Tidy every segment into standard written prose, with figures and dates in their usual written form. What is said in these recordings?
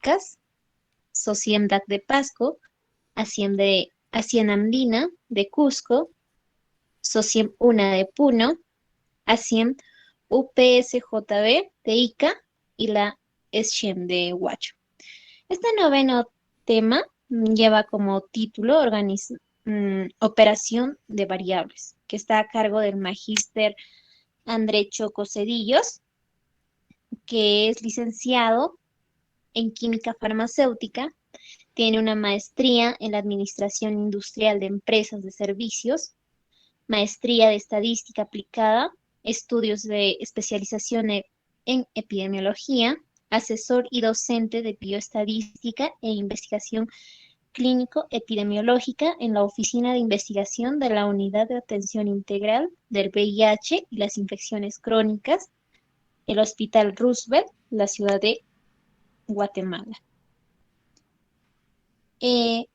Cas, Sociemdac de Pasco, Hacienda Andina de Cusco, Sociem Una de Puno, Haciem UPSJB de Ica y la Eschem de Huacho. Este noveno tema lleva como título Operación de Variables, que está a cargo del magíster André Choco Cedillos, que es licenciado en química farmacéutica, tiene una maestría en la Administración Industrial de Empresas de Servicios, maestría de Estadística Aplicada, estudios de especialización en epidemiología, asesor y docente de bioestadística e investigación clínico-epidemiológica en la Oficina de Investigación de la Unidad de Atención Integral del VIH y las Infecciones Crónicas, el Hospital Roosevelt, la ciudad de Guatemala. Eh,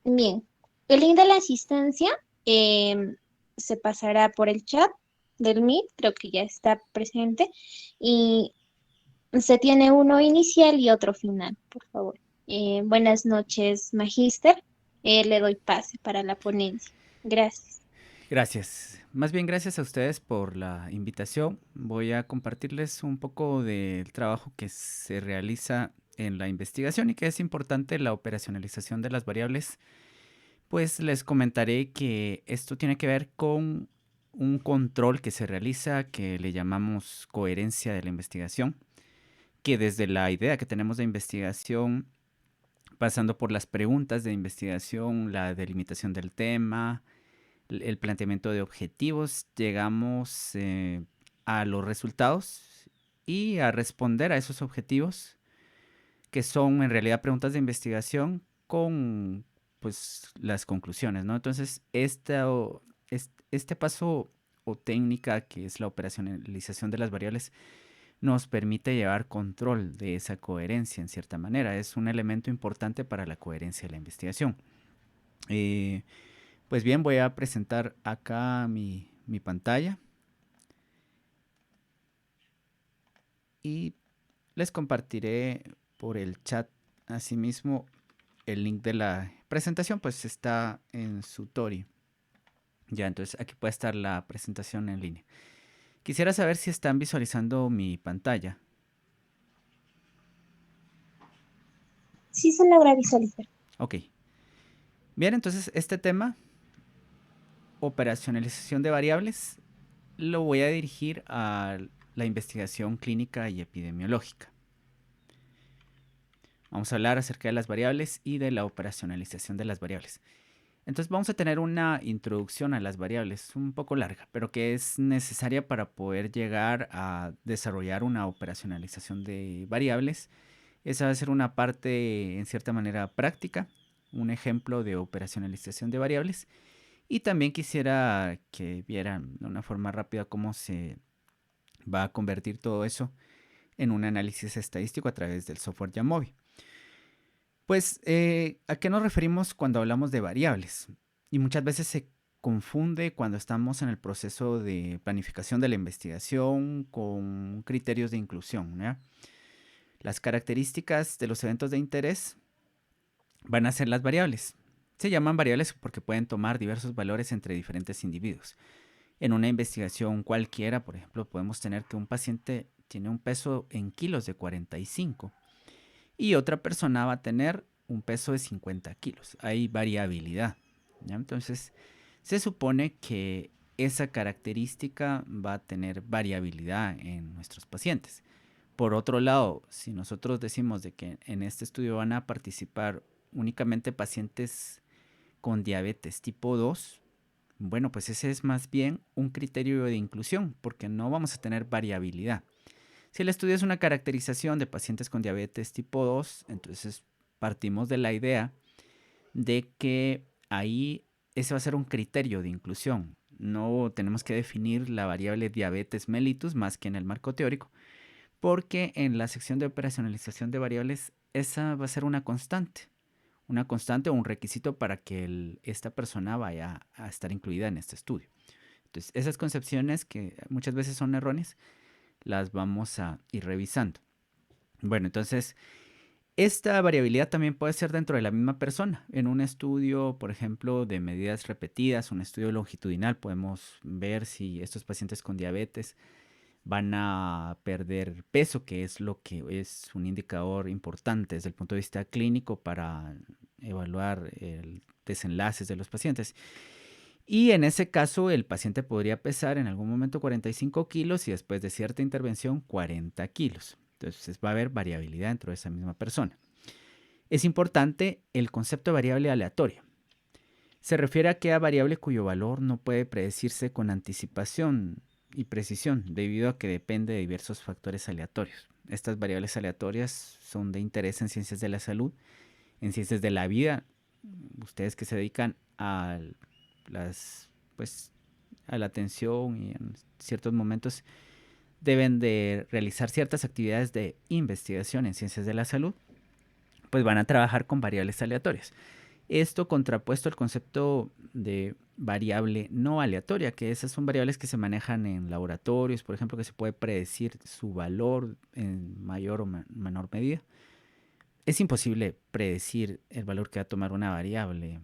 Bien, el link de la asistencia se pasará por el chat del Meet, creo que ya está presente, y se tiene uno inicial y otro final, por favor. Buenas noches, Magíster. Le doy pase para la ponencia. Gracias. Gracias. Más bien gracias a ustedes por la invitación. Voy a compartirles un poco del trabajo que se realiza en la investigación y que es importante la operacionalización de las variables. Pues les comentaré que esto tiene que ver con un control que se realiza que le llamamos coherencia de la investigación, que desde la idea que tenemos de investigación, pasando por las preguntas de investigación, la delimitación del tema, el planteamiento de objetivos, llegamos a los resultados y a responder a esos objetivos, que son en realidad preguntas de investigación con pues las conclusiones, ¿no? Entonces, este paso o técnica que es la operacionalización de las variables nos permite llevar control de esa coherencia en cierta manera. Es un elemento importante para la coherencia de la investigación. Eh, pues bien, voy a presentar acá mi pantalla y les compartiré por el chat asimismo el link de la presentación, pues está en su Tori. Ya, entonces aquí puede estar la presentación en línea. Quisiera saber si están visualizando mi pantalla. Sí se logra visualizar. Ok. Bien, entonces este tema, operacionalización de variables, lo voy a dirigir a la investigación clínica y epidemiológica. Vamos a hablar acerca de las variables y de la operacionalización de las variables. Entonces vamos a tener una introducción a las variables un poco larga, pero que es necesaria para poder llegar a desarrollar una operacionalización de variables. Esa va a ser una parte en cierta manera práctica, un ejemplo de operacionalización de variables. Y también quisiera que vieran de una forma rápida cómo se va a convertir todo eso en un análisis estadístico a través del software Jamovi. Pues, ¿a qué nos referimos cuando hablamos de variables? Y muchas veces se confunde cuando estamos en el proceso de planificación de la investigación con criterios de inclusión, ¿ya? Las características de los eventos de interés van a ser las variables. Se llaman variables porque pueden tomar diversos valores entre diferentes individuos. En una investigación cualquiera, por ejemplo, podemos tener que un paciente tiene un peso en kilos de 45 y otra persona va a tener un peso de 50 kilos. Hay variabilidad, ¿ya? Entonces, se supone que esa característica va a tener variabilidad en nuestros pacientes. Por otro lado, si nosotros decimos de que en este estudio van a participar únicamente pacientes con diabetes tipo 2, bueno, pues ese es más bien un criterio de inclusión, porque no vamos a tener variabilidad. Si el estudio es una caracterización de pacientes con diabetes tipo 2, entonces partimos de la idea de que ahí ese va a ser un criterio de inclusión. No tenemos que definir la variable diabetes mellitus más que en el marco teórico, porque en la sección de operacionalización de variables esa va a ser una constante o un requisito para que esta persona vaya a estar incluida en este estudio. Entonces, esas concepciones que muchas veces son erróneas, las vamos a ir revisando. Bueno, entonces, Esta variabilidad también puede ser dentro de la misma persona. En un estudio, por ejemplo, de medidas repetidas, un estudio longitudinal, podemos ver si estos pacientes con diabetes van a perder peso, que es lo que es un indicador importante desde el punto de vista clínico para evaluar el desenlaces de los pacientes. Y en ese caso, el paciente podría pesar en algún momento 45 kilos y después de cierta intervención 40 kilos. Entonces va a haber variabilidad dentro de esa misma persona. Es importante el concepto de variable aleatoria. Se refiere a aquella variable cuyo valor no puede predecirse con anticipación y precisión debido a que depende de diversos factores aleatorios. Estas variables aleatorias son de interés en ciencias de la salud, en ciencias de la vida. Ustedes que se dedican a las, pues, a la atención y en ciertos momentos deben de realizar ciertas actividades de investigación en ciencias de la salud, pues van a trabajar con variables aleatorias. Esto contrapuesto al concepto de variable no aleatoria, que esas son variables que se manejan en laboratorios, por ejemplo, que se puede predecir su valor en mayor o menor medida. Es imposible predecir el valor que va a tomar una variable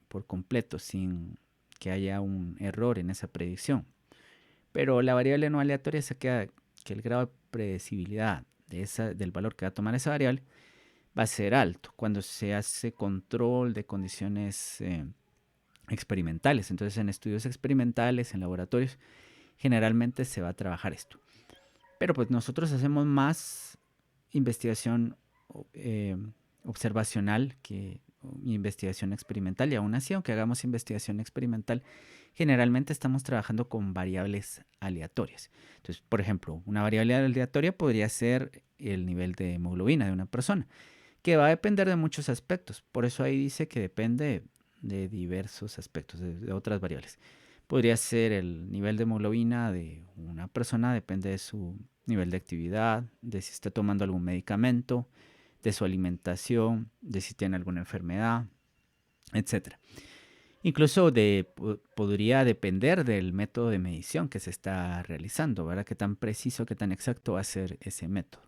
por completo sin que haya un error en esa predicción. Pero la variable no aleatoria se queda que el grado de predecibilidad del valor que va a tomar esa variable va a ser alto cuando se hace control de condiciones experimentales. Entonces, en estudios experimentales, en laboratorios, generalmente se va a trabajar esto. Pero pues nosotros hacemos más investigación eh, observacional que investigación experimental. Y aún así, aunque hagamos investigación experimental, generalmente estamos trabajando con variables aleatorias. Entonces, por ejemplo, una variable aleatoria podría ser el nivel de hemoglobina de una persona, que va a depender de muchos aspectos. Por eso ahí dice que depende de diversos aspectos, de otras variables. Podría ser el nivel de hemoglobina de una persona, depende de su nivel de actividad, de si está tomando algún medicamento, de su alimentación, de si tiene alguna enfermedad, etc. Incluso podría depender del método de medición que se está realizando, ¿verdad? Qué tan preciso, qué tan exacto va a ser ese método.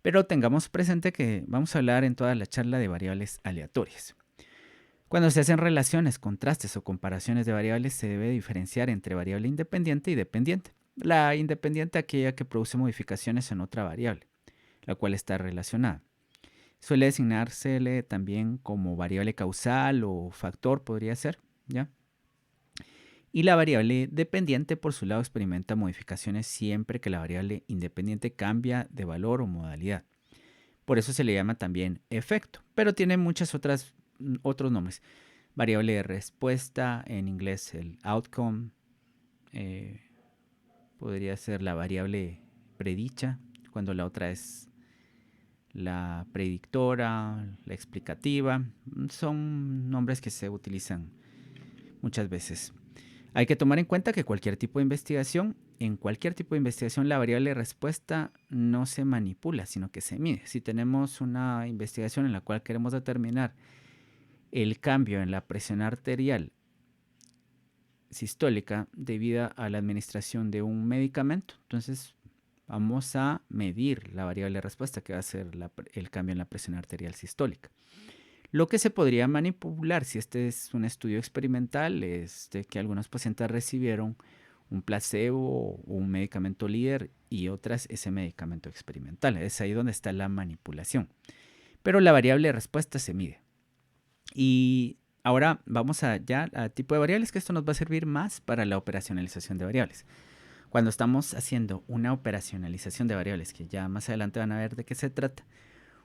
Pero tengamos presente que vamos a hablar en toda la charla de variables aleatorias. Cuando se hacen relaciones, contrastes o comparaciones de variables, se debe diferenciar entre variable independiente y dependiente. La independiente es aquella que produce modificaciones en otra variable, la cual está relacionada. Suele designársele también como variable causal o factor, podría ser, ¿ya? Y la variable dependiente, por su lado, experimenta modificaciones siempre que la variable independiente cambia de valor o modalidad. Por eso se le llama también efecto, pero tiene muchos otros nombres. Variable de respuesta, en inglés el outcome, podría ser la variable predicha, cuando la otra es la predictora, la explicativa. Son nombres que se utilizan muchas veces. Hay que tomar en cuenta que en cualquier tipo de investigación, la variable de respuesta no se manipula, sino que se mide. Si tenemos una investigación en la cual queremos determinar el cambio en la presión arterial sistólica debido a la administración de un medicamento, entonces vamos a medir la variable de respuesta, que va a ser el cambio en la presión arterial sistólica. Lo que se podría manipular, si este es un estudio experimental, es de que algunos pacientes recibieron un placebo o un medicamento líder y otras ese medicamento experimental. Es ahí donde está la manipulación. Pero la variable de respuesta se mide. Y ahora vamos ya al tipo de variables, que esto nos va a servir más para la operacionalización de variables. Cuando estamos haciendo una operacionalización de variables, que ya más adelante van a ver de qué se trata,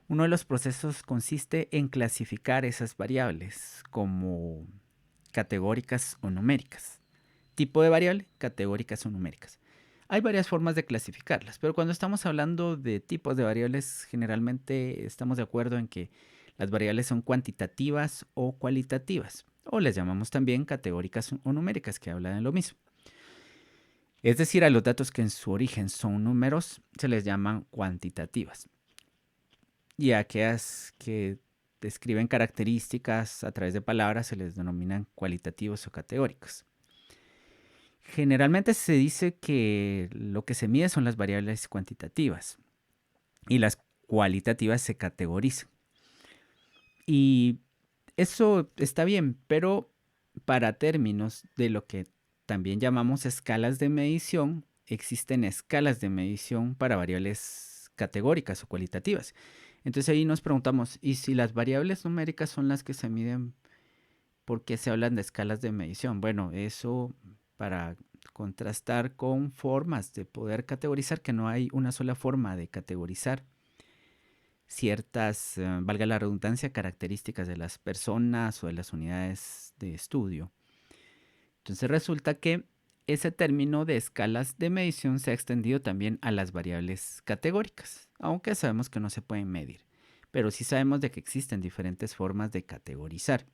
uno de los procesos consiste en clasificar esas variables como categóricas o numéricas. Tipo de variable, categóricas o numéricas. Hay varias formas de clasificarlas, pero cuando estamos hablando de tipos de variables, generalmente estamos de acuerdo en que las variables son cuantitativas o cualitativas, o les llamamos también categóricas o numéricas, que hablan de lo mismo. Es decir, a los datos que en su origen son números se les llaman cuantitativas. Y a aquellas que describen características a través de palabras se les denominan cualitativos o categóricos. Generalmente se dice que lo que se mide son las variables cuantitativas y las cualitativas se categorizan. Y eso está bien, pero para términos de lo que también llamamos escalas de medición, existen escalas de medición para variables categóricas o cualitativas. Entonces ahí nos preguntamos, ¿y si las variables numéricas son las que se miden, por qué se hablan de escalas de medición? Bueno, eso para contrastar con formas de poder categorizar, que no hay una sola forma de categorizar ciertas, valga la redundancia, características de las personas o de las unidades de estudio. Entonces resulta que ese término de escalas de medición se ha extendido también a las variables categóricas, aunque sabemos que no se pueden medir, pero sí sabemos de que existen diferentes formas de categorizar,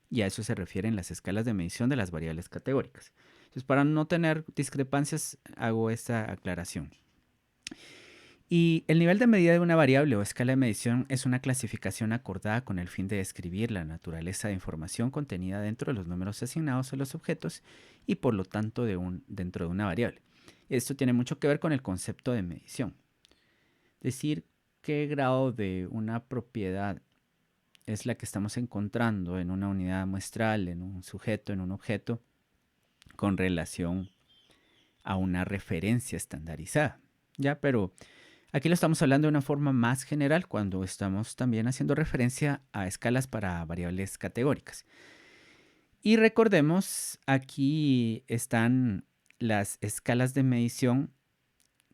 y a eso se refieren las escalas de medición de las variables categóricas. Entonces, para no tener discrepancias, hago esta aclaración. Y el nivel de medida de una variable o escala de medición es una clasificación acordada con el fin de describir la naturaleza de información contenida dentro de los números asignados a los objetos y por lo tanto dentro de una variable. Esto tiene mucho que ver con el concepto de medición. Decir qué grado de una propiedad es la que estamos encontrando en una unidad muestral, en un sujeto, en un objeto, con relación a una referencia estandarizada. ¿Ya? Pero aquí lo estamos hablando de una forma más general cuando estamos también haciendo referencia a escalas para variables categóricas. Y recordemos, aquí están las escalas de medición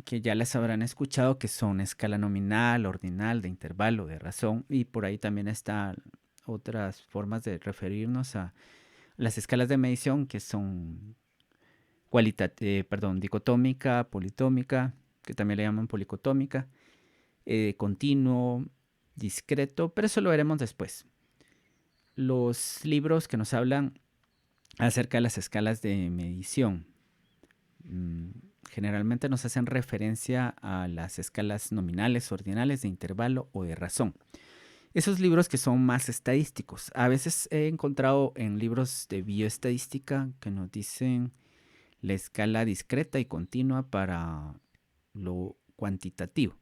que ya las habrán escuchado, que son escala nominal, ordinal, de intervalo, de razón, y por ahí también están otras formas de referirnos a las escalas de medición que son dicotómica, politómica, que también le llaman policotómica, continuo, discreto, pero eso lo veremos después. Los libros que nos hablan acerca de las escalas de medición generalmente nos hacen referencia a las escalas nominales, ordinales, de intervalo o de razón. Esos libros que son más estadísticos. A veces he encontrado en libros de bioestadística que nos dicen la escala discreta y continua para lo cuantitativo.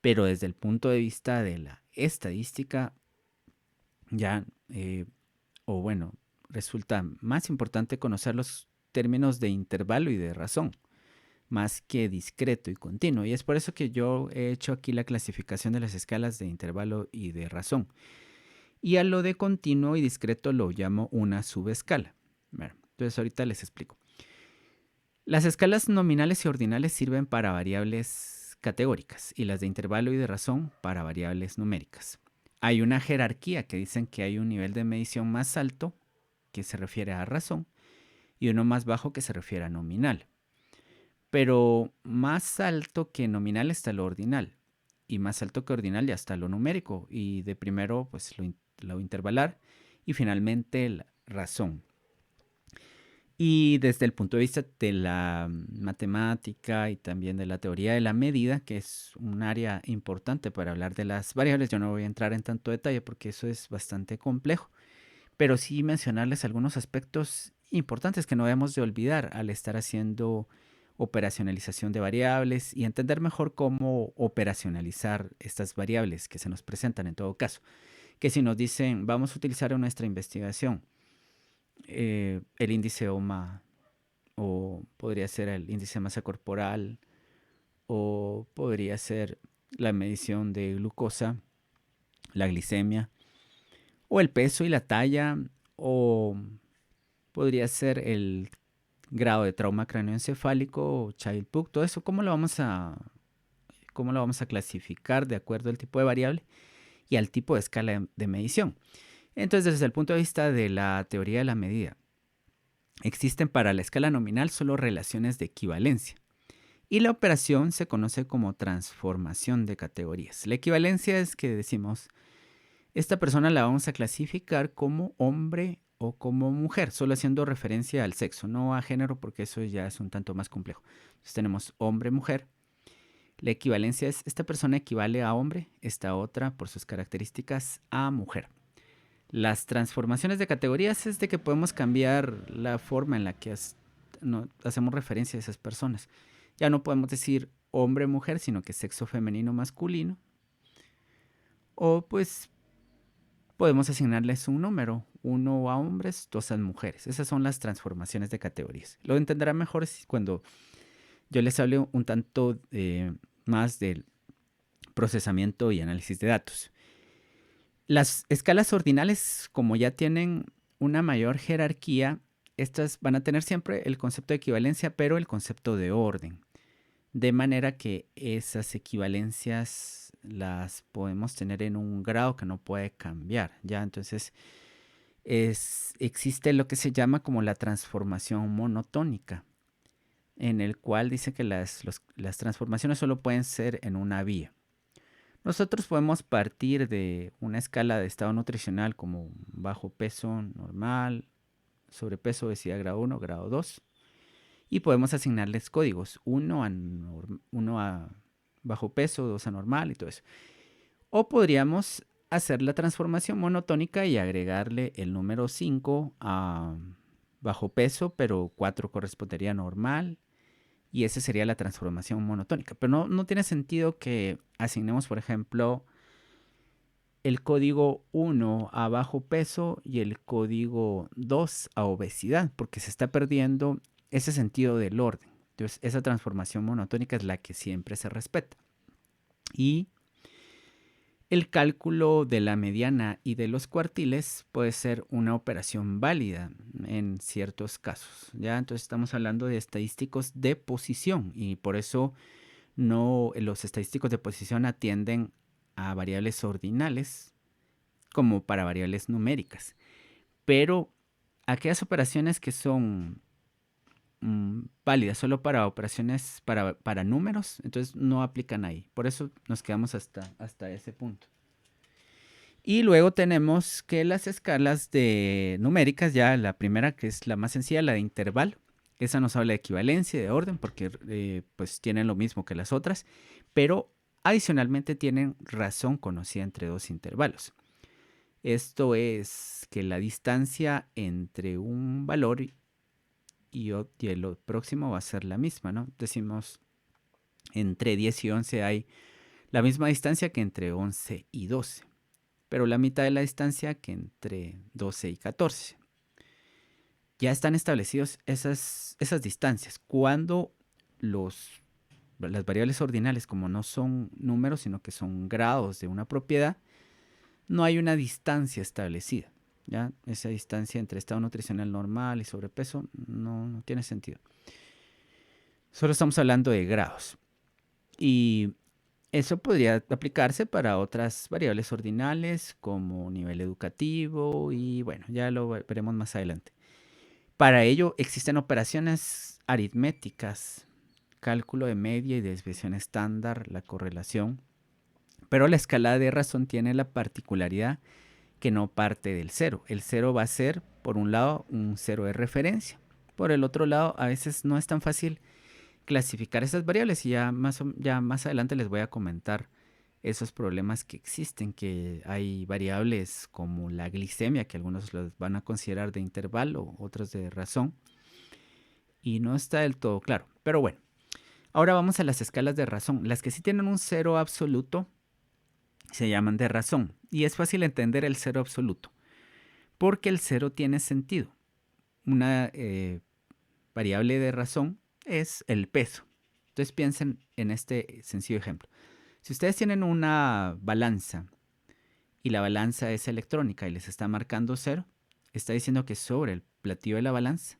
Pero desde el punto de vista de la estadística, ya, resulta más importante conocer los términos de intervalo y de razón, más que discreto y continuo. Y es por eso que yo he hecho aquí la clasificación de las escalas de intervalo y de razón. Y a lo de continuo y discreto lo llamo una subescala. Bueno, entonces ahorita les explico. Las escalas nominales y ordinales sirven para variables categóricas y las de intervalo y de razón para variables numéricas. Hay una jerarquía que dicen que hay un nivel de medición más alto que se refiere a razón y uno más bajo que se refiere a nominal. Pero más alto que nominal está lo ordinal y más alto que ordinal ya está lo numérico, y de primero pues lo intervalar y finalmente la razón. Y desde el punto de vista de la matemática y también de la teoría de la medida, que es un área importante para hablar de las variables, yo no voy a entrar en tanto detalle porque eso es bastante complejo, pero sí mencionarles algunos aspectos importantes que no debemos de olvidar al estar haciendo operacionalización de variables y entender mejor cómo operacionalizar estas variables que se nos presentan en todo caso. Que si nos dicen, vamos a utilizar en nuestra investigación el índice OMA, o podría ser el índice de masa corporal, o podría ser la medición de glucosa, la glicemia, o el peso y la talla, o podría ser el grado de trauma cráneoencefálico o Child-Pugh. Todo eso, ¿cómo lo vamos a clasificar de acuerdo al tipo de variable y al tipo de escala de medición? Entonces, desde el punto de vista de la teoría de la medida, existen para la escala nominal solo relaciones de equivalencia, y la operación se conoce como transformación de categorías. La equivalencia es que decimos, esta persona la vamos a clasificar como hombre o como mujer, solo haciendo referencia al sexo, no a género, porque eso ya es un tanto más complejo. Entonces tenemos hombre, mujer. La equivalencia es, esta persona equivale a hombre, esta otra, por sus características, a mujer. Las transformaciones de categorías es de que podemos cambiar la forma en la que hacemos referencia a esas personas. Ya no podemos decir hombre, mujer, sino que sexo femenino, masculino. O pues podemos asignarles un número, 1 a hombres, 2 a mujeres. Esas son las transformaciones de categorías. Lo entenderán mejor cuando yo les hable un tanto más del procesamiento y análisis de datos. Las escalas ordinales, como ya tienen una mayor jerarquía, estas van a tener siempre el concepto de equivalencia, pero el concepto de orden. De manera que esas equivalencias las podemos tener en un grado que no puede cambiar, ¿ya? Entonces, existe lo que se llama como la transformación monotónica, en el cual dice que las transformaciones solo pueden ser en una vía. Nosotros podemos partir de una escala de estado nutricional como bajo peso, normal, sobrepeso, obesidad grado 1, grado 2, y podemos asignarles códigos, 1 a bajo peso, 2 a normal y todo eso. O podríamos hacer la transformación monotónica y agregarle el número 5 a bajo peso, pero 4 correspondería a normal, y esa sería la transformación monotónica. Pero no tiene sentido que asignemos, por ejemplo, el código 1 a bajo peso y el código 2 a obesidad, porque se está perdiendo ese sentido del orden. Entonces, esa transformación monotónica es la que siempre se respeta. Y el cálculo de la mediana y de los cuartiles puede ser una operación válida en ciertos casos, ¿ya? Entonces estamos hablando de estadísticos de posición y por eso los estadísticos de posición atienden a variables ordinales como para variables numéricas. Pero aquellas operaciones que son válidas solo para operaciones, para números, entonces no aplican ahí. Por eso nos quedamos hasta ese punto. Y luego tenemos que las escalas de numéricas, ya la primera que es la más sencilla, la de intervalo. Esa nos habla de equivalencia y de orden porque pues tienen lo mismo que las otras, pero adicionalmente tienen razón conocida entre dos intervalos. Esto es que la distancia entre un valor y el próximo va a ser la misma, ¿no? Decimos, entre 10 y 11 hay la misma distancia que entre 11 y 12, pero la mitad de la distancia que entre 12 y 14. Ya están establecidos esas distancias. Cuando las variables ordinales, como no son números, sino que son grados de una propiedad, no hay una distancia establecida. ¿Ya? Esa distancia entre estado nutricional normal y sobrepeso no tiene sentido. Solo estamos hablando de grados. Y eso podría aplicarse para otras variables ordinales como nivel educativo y bueno, ya lo veremos más adelante. Para ello existen operaciones aritméticas, cálculo de media y desviación estándar, la correlación, pero la escala de razón tiene la particularidad que no parte del cero. El cero va a ser, por un lado, un cero de referencia. Por el otro lado, a veces no es tan fácil clasificar esas variables y ya más adelante les voy a comentar esos problemas que existen, que hay variables como la glicemia, que algunos los van a considerar de intervalo, otros de razón, y no está del todo claro. Pero bueno, ahora vamos a las escalas de razón. Las que sí tienen un cero absoluto se llaman de razón, y es fácil entender el cero absoluto, porque el cero tiene sentido. Una variable de razón es el peso. Entonces piensen en este sencillo ejemplo. Si ustedes tienen una balanza y la balanza es electrónica y les está marcando 0, está diciendo que sobre el platillo de la balanza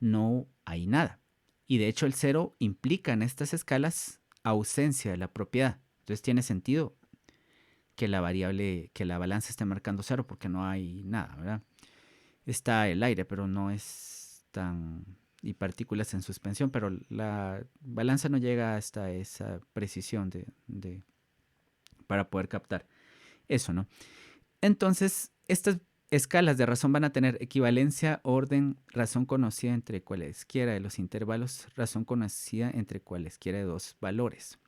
no hay nada. Y de hecho el 0 implica en estas escalas ausencia de la propiedad. Entonces tiene sentido que la variable, que la balanza esté marcando 0 porque no hay nada, ¿verdad? Está el aire, pero no es tan... y partículas en suspensión, pero la balanza no llega hasta esa precisión para poder captar eso, ¿no? Entonces, estas escalas de razón van a tener equivalencia, orden, razón conocida entre cualesquiera de los intervalos, razón conocida entre cualesquiera de dos valores.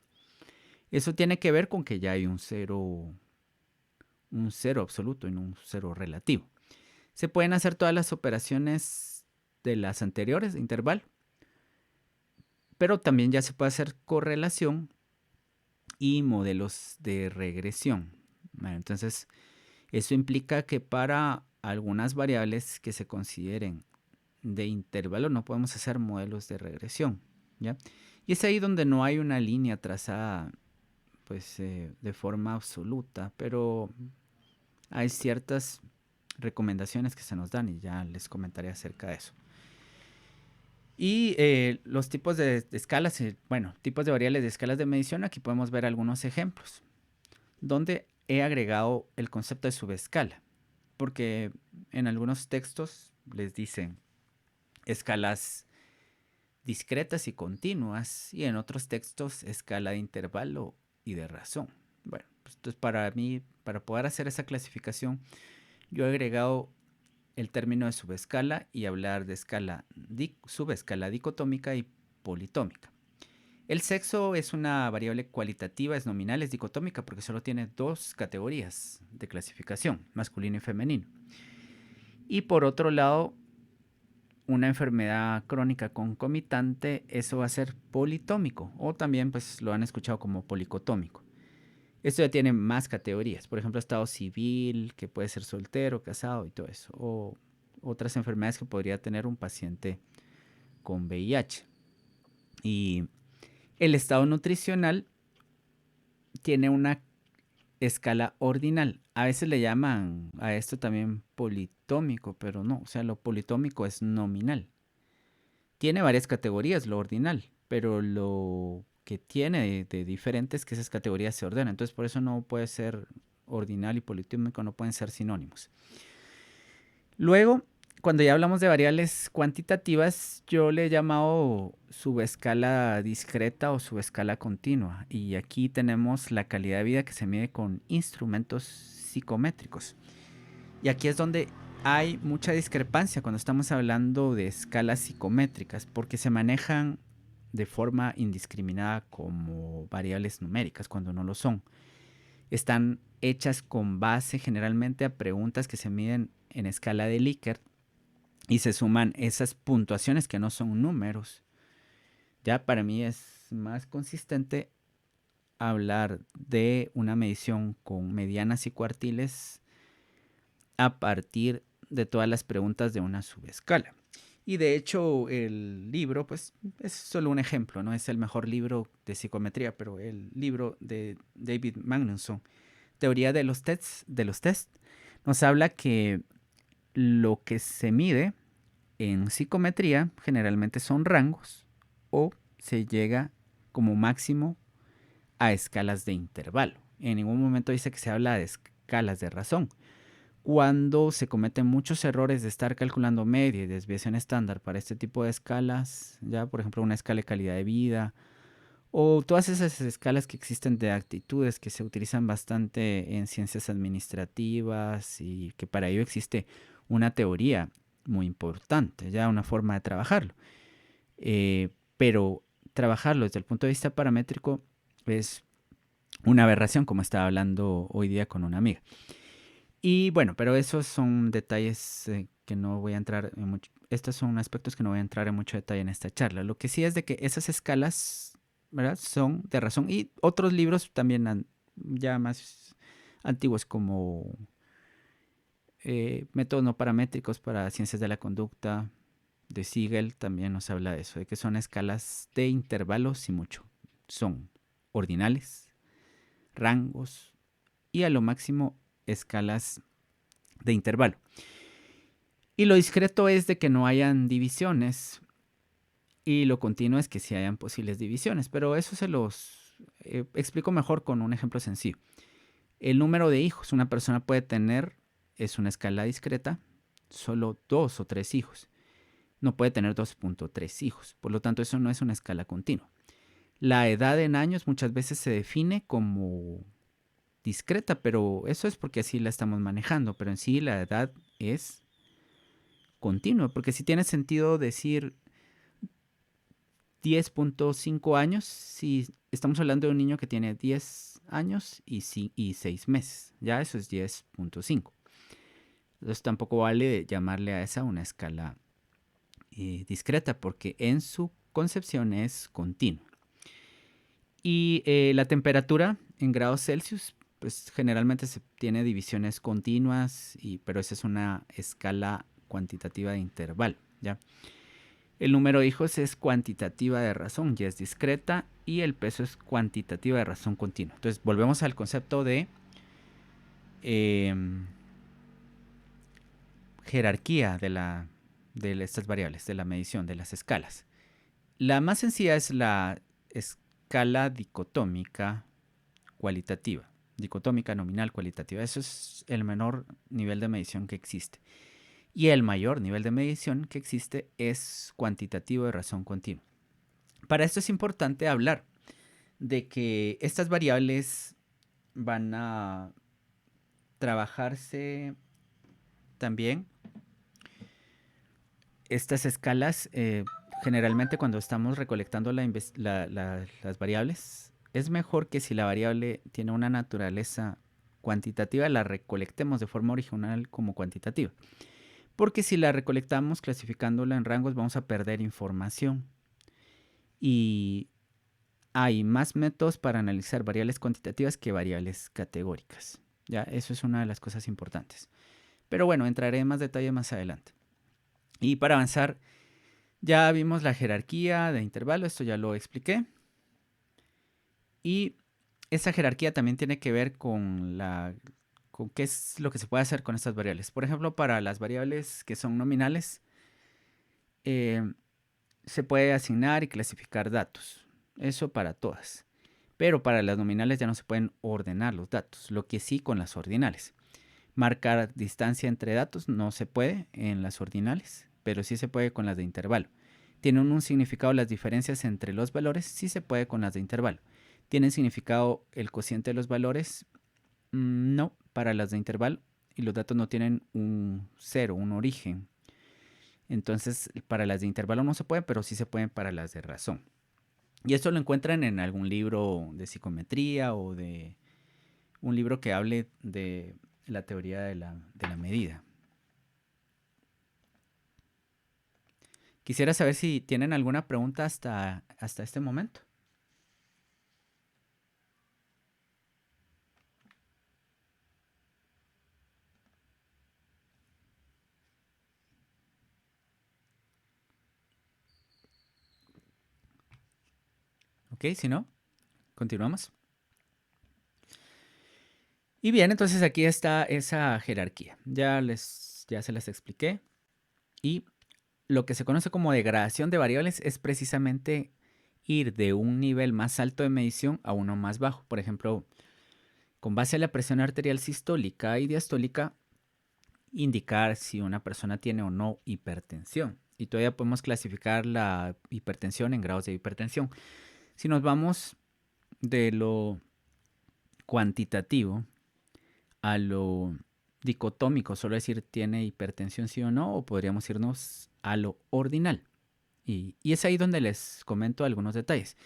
Eso tiene que ver con que ya hay un cero absoluto y no un cero relativo. Se pueden hacer todas las operaciones de las anteriores de intervalo, pero también ya se puede hacer correlación y modelos de regresión. Bueno, entonces, eso implica que para algunas variables que se consideren de intervalo no podemos hacer modelos de regresión, ¿ya? Y es ahí donde no hay una línea trazada, pues, de forma absoluta, pero hay ciertas recomendaciones que se nos dan y ya les comentaré acerca de eso. Y los tipos de escalas, bueno, tipos de variables de escalas de medición, aquí podemos ver algunos ejemplos, donde he agregado el concepto de subescala, porque en algunos textos les dicen escalas discretas y continuas, y en otros textos escala de intervalo y de razón. Bueno, pues, entonces para mí, para poder hacer esa clasificación, yo he agregado el término de subescala y hablar de subescala dicotómica y politómica. El sexo es una variable cualitativa, es nominal, es dicotómica porque solo tiene dos categorías de clasificación, masculino y femenino. Y por otro lado, una enfermedad crónica concomitante, eso va a ser politómico, o también pues lo han escuchado como policotómico. Esto ya tiene más categorías, por ejemplo, estado civil, que puede ser soltero, casado y todo eso, o otras enfermedades que podría tener un paciente con VIH. Y el estado nutricional tiene una escala ordinal. A veces le llaman a esto también politómico, pero no, o sea, lo politómico es nominal. Tiene varias categorías, lo ordinal, pero lo que tiene de diferente es que esas categorías se ordenan. Entonces, por eso no puede ser ordinal y politómico, no pueden ser sinónimos. Luego, cuando ya hablamos de variables cuantitativas, yo le he llamado subescala discreta o subescala continua. Y aquí tenemos la calidad de vida que se mide con instrumentos psicométricos. Y aquí es donde hay mucha discrepancia cuando estamos hablando de escalas psicométricas, porque se manejan de forma indiscriminada como variables numéricas cuando no lo son. Están hechas con base generalmente a preguntas que se miden en escala de Likert y se suman esas puntuaciones que no son números. Ya para mí es más consistente hablar de una medición con medianas y cuartiles a partir de todas las preguntas de una subescala. Y de hecho el libro, pues es solo un ejemplo, no es el mejor libro de psicometría, pero el libro de David Magnusson, Teoría de los tests, nos habla que lo que se mide en psicometría generalmente son rangos o se llega como máximo a escalas de intervalo. En ningún momento dice que se habla de escalas de razón. Cuando se cometen muchos errores de estar calculando media y desviación estándar para este tipo de escalas, ya por ejemplo una escala de calidad de vida o todas esas escalas que existen de actitudes que se utilizan bastante en ciencias administrativas y que para ello existe una teoría muy importante, ya una forma de trabajarlo. Pero trabajarlo desde el punto de vista paramétrico es una aberración, como estaba hablando hoy día con una amiga. Y bueno, pero esos son detalles que no voy a entrar en mucho. Estos son aspectos que no voy a entrar en mucho detalle en esta charla. Lo que sí es de que esas escalas, ¿verdad?, son de razón. Y otros libros también ya más antiguos como métodos no paramétricos para ciencias de la conducta de Siegel también nos habla de eso, de que son escalas de intervalos y mucho. Son ordinales, rangos y a lo máximo escalas de intervalo. Y lo discreto es de que no hayan divisiones y lo continuo es que sí hayan posibles divisiones, pero eso se los explico mejor con un ejemplo sencillo. El número de hijos una persona puede tener es una escala discreta, solo 2 o 3 hijos. No puede tener 2.3 hijos, por lo tanto eso no es una escala continua. La edad en años muchas veces se define como discreta, pero eso es porque así la estamos manejando, pero en sí la edad es continua, porque si tiene sentido decir 10.5 años si estamos hablando de un niño que tiene 10 años y 6 meses, ya eso es 10.5. Entonces tampoco vale llamarle a esa una escala discreta porque en su concepción es continua. Y la temperatura en grados Celsius pues generalmente se tiene divisiones continuas, pero esa es una escala cuantitativa de intervalo, ¿ya? El número de hijos es cuantitativa de razón, ya es discreta, y el peso es cuantitativa de razón continua. Entonces volvemos al concepto de jerarquía de estas variables, de la medición, de las escalas. La más sencilla es la escala dicotómica cualitativa, dicotómica nominal cualitativa. Eso es el menor nivel de medición que existe. Y el mayor nivel de medición que existe es cuantitativo de razón continua. Para esto es importante hablar de que estas variables van a trabajarse también. Estas escalas, generalmente cuando estamos recolectando las variables, es mejor que si la variable tiene una naturaleza cuantitativa, la recolectemos de forma original como cuantitativa. Porque si la recolectamos clasificándola en rangos, vamos a perder información. Y hay más métodos para analizar variables cuantitativas que variables categóricas. ¿Ya? Eso es una de las cosas importantes. Pero bueno, entraré en más detalle más adelante. Y para avanzar, ya vimos la jerarquía de intervalo, esto ya lo expliqué. Y esa jerarquía también tiene que ver con qué es lo que se puede hacer con estas variables. Por ejemplo, para las variables que son nominales, se puede asignar y clasificar datos. Eso para todas. Pero para las nominales ya no se pueden ordenar los datos, lo que sí con las ordinales. Marcar distancia entre datos no se puede en las ordinales, pero sí se puede con las de intervalo. ¿Tienen un significado las diferencias entre los valores? Sí se puede con las de intervalo. ¿Tienen significado el cociente de los valores? No, para las de intervalo. Y los datos no tienen un cero, un origen. Entonces, para las de intervalo no se puede, pero sí se pueden para las de razón. Y esto lo encuentran en algún libro de psicometría o de un libro que hable de la teoría de la medida. Quisiera saber si tienen alguna pregunta hasta este momento. Ok, si no, continuamos. Y bien, entonces aquí está esa jerarquía. Ya se las expliqué. Y lo que se conoce como degradación de variables es precisamente ir de un nivel más alto de medición a uno más bajo. Por ejemplo, con base a la presión arterial sistólica y diastólica, indicar si una persona tiene o no hipertensión. Y todavía podemos clasificar la hipertensión en grados de hipertensión. Si nos vamos de lo cuantitativo a lo dicotómico, solo decir tiene hipertensión sí o no, o podríamos irnos a lo ordinal. Y es ahí donde les comento algunos detalles.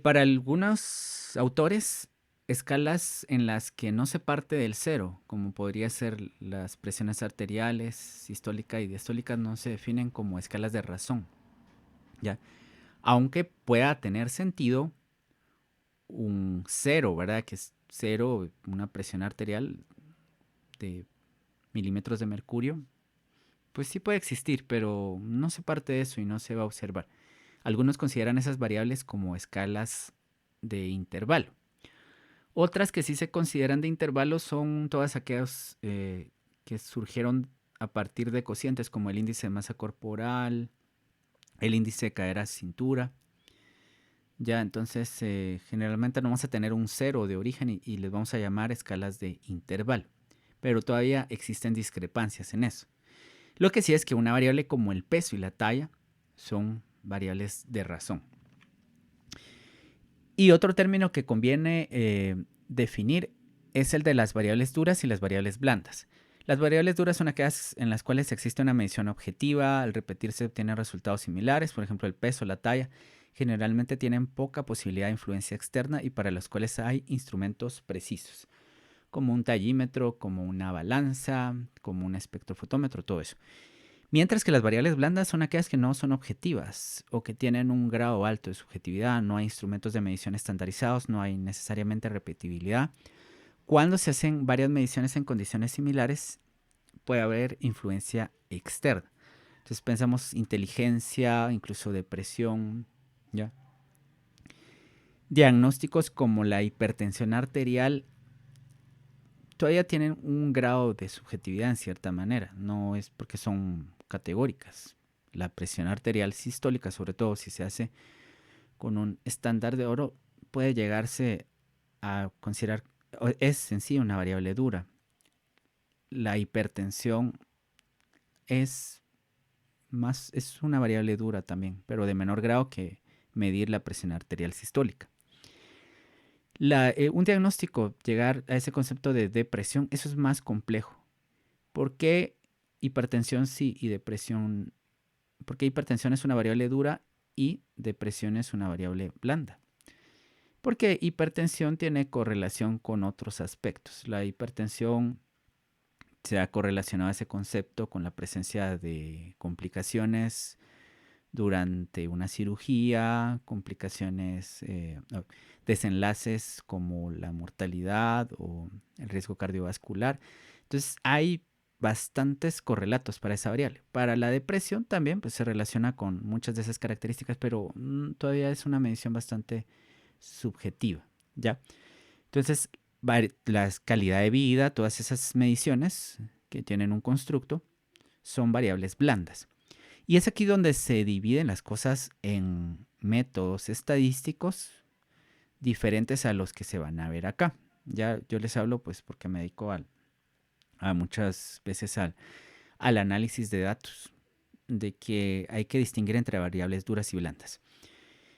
Para algunos autores, escalas en las que no se parte del cero, como podría ser las presiones arteriales, sistólica y diastólica, no se definen como escalas de razón, ¿ya? Aunque pueda tener sentido un cero, ¿verdad? Que es cero, una presión arterial de milímetros de mercurio, pues sí puede existir, pero no se parte de eso y no se va a observar. Algunos consideran esas variables como escalas de intervalo. Otras que sí se consideran de intervalo son todas aquellas que surgieron a partir de cocientes como el índice de masa corporal, el índice de cadera cintura. Ya, entonces generalmente no vamos a tener un cero de origen y les vamos a llamar escalas de intervalo. Pero todavía existen discrepancias en eso. Lo que sí es que una variable como el peso y la talla son variables de razón. Y otro término que conviene definir es el de las variables duras y las variables blandas. Las variables duras son aquellas en las cuales existe una medición objetiva, al repetirse obtienen resultados similares, por ejemplo el peso, la talla, generalmente tienen poca posibilidad de influencia externa y para los cuales hay instrumentos precisos, como un tallímetro, como una balanza, como un espectrofotómetro, todo eso. Mientras que las variables blandas son aquellas que no son objetivas o que tienen un grado alto de subjetividad, no hay instrumentos de medición estandarizados, no hay necesariamente repetibilidad, Cuando se hacen varias mediciones en condiciones similares, puede haber influencia externa. Entonces pensamos inteligencia, incluso depresión, ¿ya? Diagnósticos como la hipertensión arterial todavía tienen un grado de subjetividad en cierta manera. No es porque son categóricas. La presión arterial sistólica, sobre todo si se hace con un estándar de oro, puede llegarse a considerar, es en sí una variable dura. La hipertensión es es una variable dura también, pero de menor grado que medir la presión arterial sistólica. Un diagnóstico, llegar a ese concepto de depresión, eso es más complejo. ¿Por qué hipertensión sí y depresión? Porque hipertensión es una variable dura y depresión es una variable blanda. Porque hipertensión tiene correlación con otros aspectos. La hipertensión se ha correlacionado ese concepto con la presencia de complicaciones durante una cirugía, complicaciones, desenlaces como la mortalidad o el riesgo cardiovascular. Entonces hay bastantes correlatos para esa variable. Para la depresión también pues, se relaciona con muchas de esas características, pero todavía es una medición bastante subjetiva, ¿ya? Entonces, la calidad de vida, todas esas mediciones que tienen un constructo, son variables blandas. Y es aquí donde se dividen las cosas en métodos estadísticos diferentes a los que se van a ver acá. Ya yo les hablo pues porque me dedico a muchas veces al análisis de datos, de que hay que distinguir entre variables duras y blandas.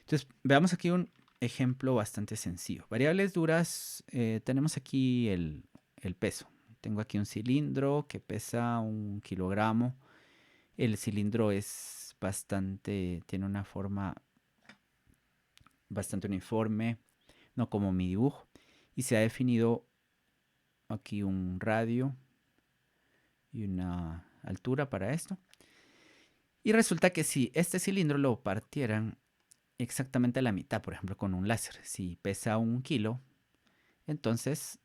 Entonces, veamos aquí un ejemplo bastante sencillo. Variables duras, tenemos aquí el peso. Tengo aquí un cilindro que pesa 1 kilogramo. El cilindro es tiene una forma bastante uniforme, no como mi dibujo. Y se ha definido aquí un radio y una altura para esto. Y resulta que si este cilindro lo partieran exactamente a la mitad, por ejemplo con un láser, si pesa 1 kilo, entonces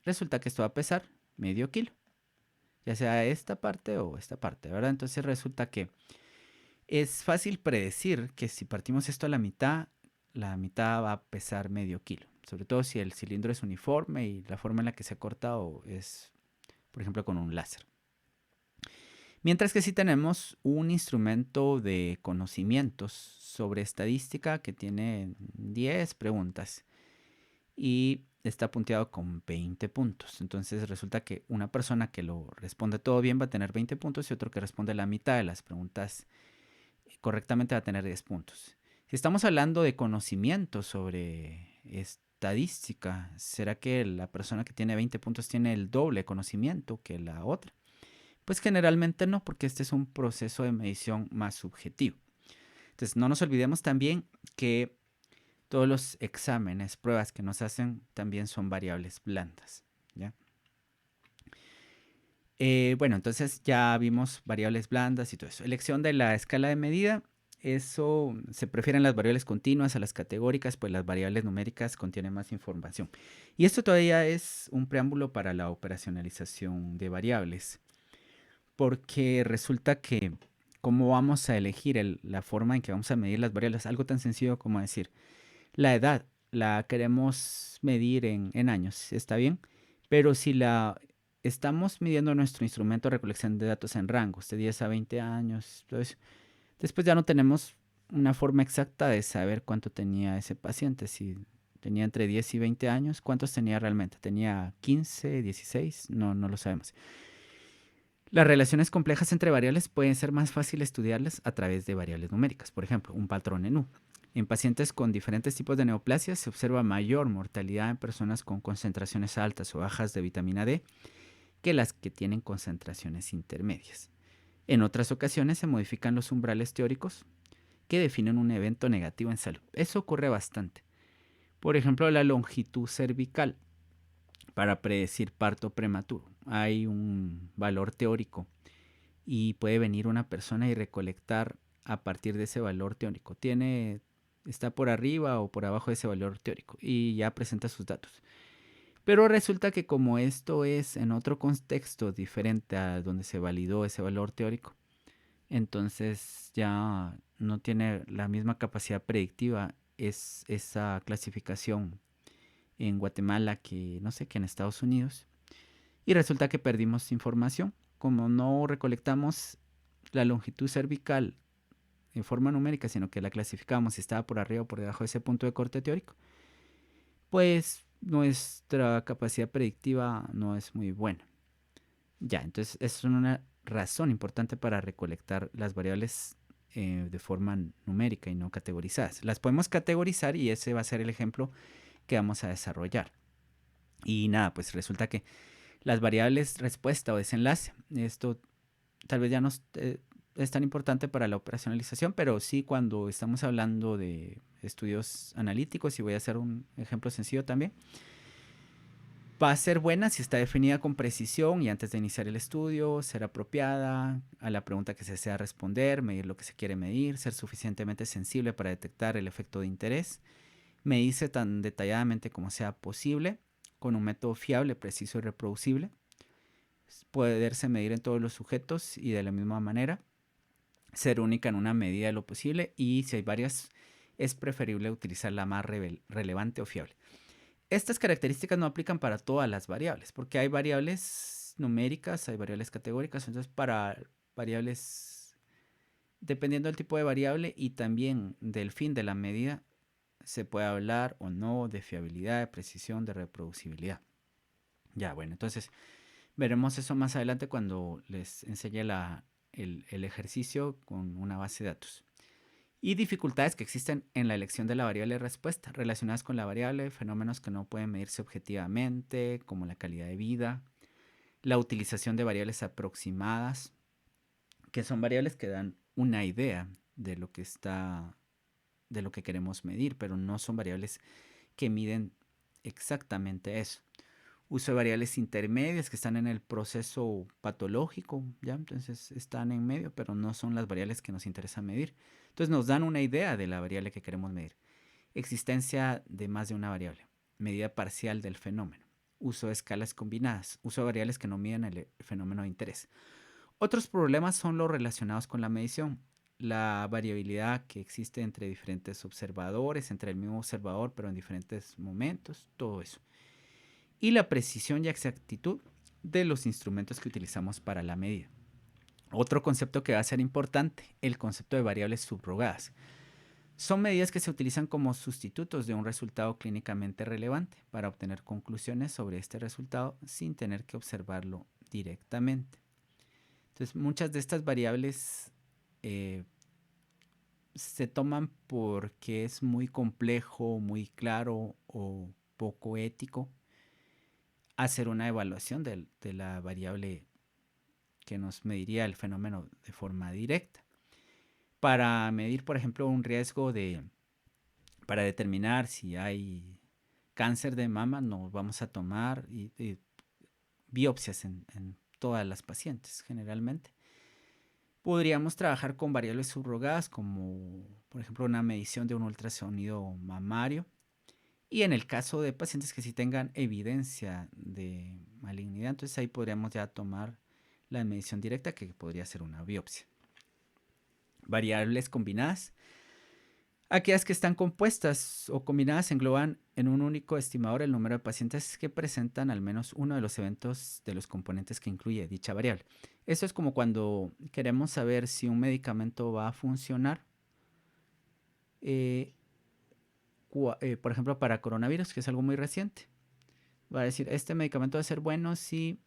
resulta que esto va a pesar medio kilo, ya sea esta parte o esta parte, ¿verdad? Entonces resulta que es fácil predecir que si partimos esto a la mitad va a pesar medio kilo, sobre todo si el cilindro es uniforme y la forma en la que se ha cortado es, por ejemplo, con un láser. Mientras que si tenemos un instrumento de conocimientos sobre estadística que tiene 10 preguntas y está punteado con 20 puntos. Entonces resulta que una persona que lo responde todo bien va a tener 20 puntos y otro que responde la mitad de las preguntas correctamente va a tener 10 puntos. Si estamos hablando de conocimiento sobre estadística, ¿será que la persona que tiene 20 puntos tiene el doble conocimiento que la otra? Pues generalmente no, porque este es un proceso de medición más subjetivo. Entonces no nos olvidemos también que todos los exámenes, pruebas que nos hacen también son variables blandas, ¿ya? Bueno, entonces ya vimos variables blandas y todo eso. Elección de la escala de medida. Eso se prefieren las variables continuas a las categóricas, pues las variables numéricas contienen más información. Y esto todavía es un preámbulo para la operacionalización de variables, porque resulta que cómo vamos a elegir la forma en que vamos a medir las variables, algo tan sencillo como decir, la edad la queremos medir en años, ¿está bien? Pero si la estamos midiendo nuestro instrumento de recolección de datos en rangos de 10 a 20 años, entonces, después ya no tenemos una forma exacta de saber cuánto tenía ese paciente. Si tenía entre 10 y 20 años, ¿cuántos tenía realmente? ¿Tenía 15, 16? No, no lo sabemos. Las relaciones complejas entre variables pueden ser más fácil estudiarlas a través de variables numéricas. Por ejemplo, un patrón en U. En pacientes con diferentes tipos de neoplasias se observa mayor mortalidad en personas con concentraciones altas o bajas de vitamina D que las que tienen concentraciones intermedias. En otras ocasiones se modifican los umbrales teóricos que definen un evento negativo en salud. Eso ocurre bastante. Por ejemplo, la longitud cervical para predecir parto prematuro. Hay un valor teórico y puede venir una persona y recolectar a partir de ese valor teórico. Está por arriba o por abajo de ese valor teórico y ya presenta sus datos. Pero resulta que como esto es en otro contexto diferente a donde se validó ese valor teórico, entonces ya no tiene la misma capacidad predictiva es esa clasificación en Guatemala que no sé, que en Estados Unidos. Y resulta que perdimos información. Como no recolectamos la longitud cervical en forma numérica, sino que la clasificamos si estaba por arriba o por debajo de ese punto de corte teórico, pues nuestra capacidad predictiva no es muy buena. Ya, entonces es una razón importante para recolectar las variables de forma numérica y no categorizadas. Las podemos categorizar y ese va a ser el ejemplo que vamos a desarrollar. Y nada, pues resulta que las variables respuesta o desenlace, esto tal vez ya no es tan importante para la operacionalización, pero sí cuando estamos hablando de estudios analíticos, y voy a hacer un ejemplo sencillo también, va a ser buena si está definida con precisión y antes de iniciar el estudio, ser apropiada a la pregunta que se desea responder, medir lo que se quiere medir, ser suficientemente sensible para detectar el efecto de interés, medirse tan detalladamente como sea posible, con un método fiable, preciso y reproducible, poderse medir en todos los sujetos y de la misma manera, ser única en una medida de lo posible y si hay varias es preferible utilizar la más relevante o fiable. Estas características no aplican para todas las variables porque hay variables numéricas, hay variables categóricas, entonces para variables, dependiendo del tipo de variable y también del fin de la medida, se puede hablar o no de fiabilidad, de precisión, de reproducibilidad. Ya, bueno, entonces veremos eso más adelante cuando les enseñe el ejercicio con una base de datos. Y dificultades que existen en la elección de la variable de respuesta relacionadas con la variable, fenómenos que no pueden medirse objetivamente, como la calidad de vida, la utilización de variables aproximadas, que son variables que dan una idea de lo que está, de lo que queremos medir, pero no son variables que miden exactamente eso. Uso de variables intermedias que están en el proceso patológico, ¿ya? Entonces están en medio, pero no son las variables que nos interesa medir. Entonces nos dan una idea de la variable que queremos medir. Existencia de más de una variable. Medida parcial del fenómeno. Uso de escalas combinadas. Uso de variables que no miden el fenómeno de interés. Otros problemas son los relacionados con la medición. La variabilidad que existe entre diferentes observadores, entre el mismo observador, pero en diferentes momentos, todo eso y la precisión y exactitud de los instrumentos que utilizamos para la medida. Otro concepto que va a ser importante, el concepto de variables subrogadas. Son medidas que se utilizan como sustitutos de un resultado clínicamente relevante para obtener conclusiones sobre este resultado sin tener que observarlo directamente. Entonces, muchas de estas variables se toman porque es muy complejo, muy claro o poco ético hacer una evaluación de la variable que nos mediría el fenómeno de forma directa. Para medir, por ejemplo, un riesgo para determinar si hay cáncer de mama, nos vamos a tomar biopsias en todas las pacientes generalmente. Podríamos trabajar con variables subrogadas como, por ejemplo, una medición de un ultrasonido mamario. Y en el caso de pacientes que sí tengan evidencia de malignidad, entonces ahí podríamos ya tomar la medición directa que podría ser una biopsia. Variables combinadas. Aquellas que están compuestas o combinadas engloban en un único estimador el número de pacientes que presentan al menos uno de los eventos de los componentes que incluye dicha variable. Eso es como cuando queremos saber si un medicamento va a funcionar. Por ejemplo, para coronavirus, que es algo muy reciente. Va a decir, este medicamento va a ser bueno si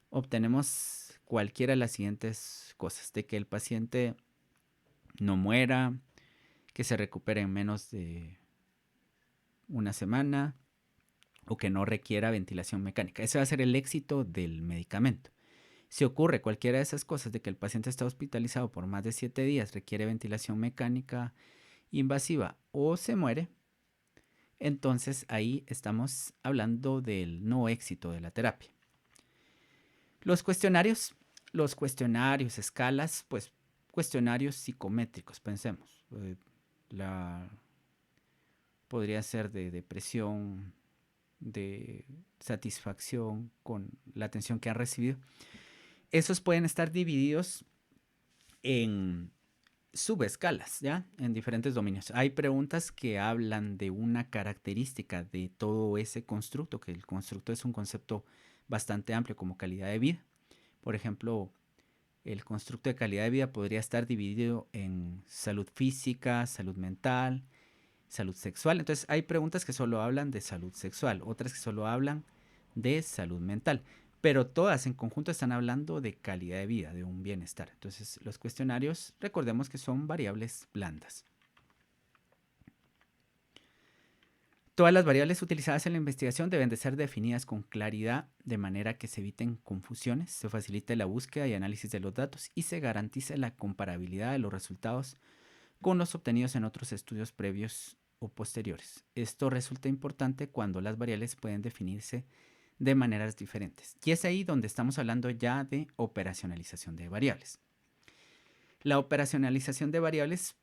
obtenemos cualquiera de las siguientes cosas. De que el paciente no muera, que se recupere en menos de una semana o que no requiera ventilación mecánica. Ese va a ser el éxito del medicamento. Si ocurre cualquiera de esas cosas, de que el paciente está hospitalizado por más de 7 días, requiere ventilación mecánica invasiva o se muere, entonces ahí estamos hablando del no éxito de la terapia. Los cuestionarios, escalas, pues cuestionarios psicométricos, pensemos. Podría ser de depresión, de satisfacción con la atención que han recibido. Esos pueden estar divididos en subescalas, ¿ya? En diferentes dominios. Hay preguntas que hablan de una característica de todo ese constructo, que el constructo es un concepto bastante amplio como calidad de vida. Por ejemplo, el constructo de calidad de vida podría estar dividido en salud física, salud mental, salud sexual. Entonces hay preguntas que solo hablan de salud sexual, otras que solo hablan de salud mental, pero todas en conjunto están hablando de calidad de vida, de un bienestar. Entonces los cuestionarios, recordemos que son variables blandas. Todas las variables utilizadas en la investigación deben de ser definidas con claridad de manera que se eviten confusiones, se facilite la búsqueda y análisis de los datos y se garantice la comparabilidad de los resultados con los obtenidos en otros estudios previos o posteriores. Esto resulta importante cuando las variables pueden definirse de maneras diferentes. Y es ahí donde estamos hablando ya de operacionalización de variables. La operacionalización de variables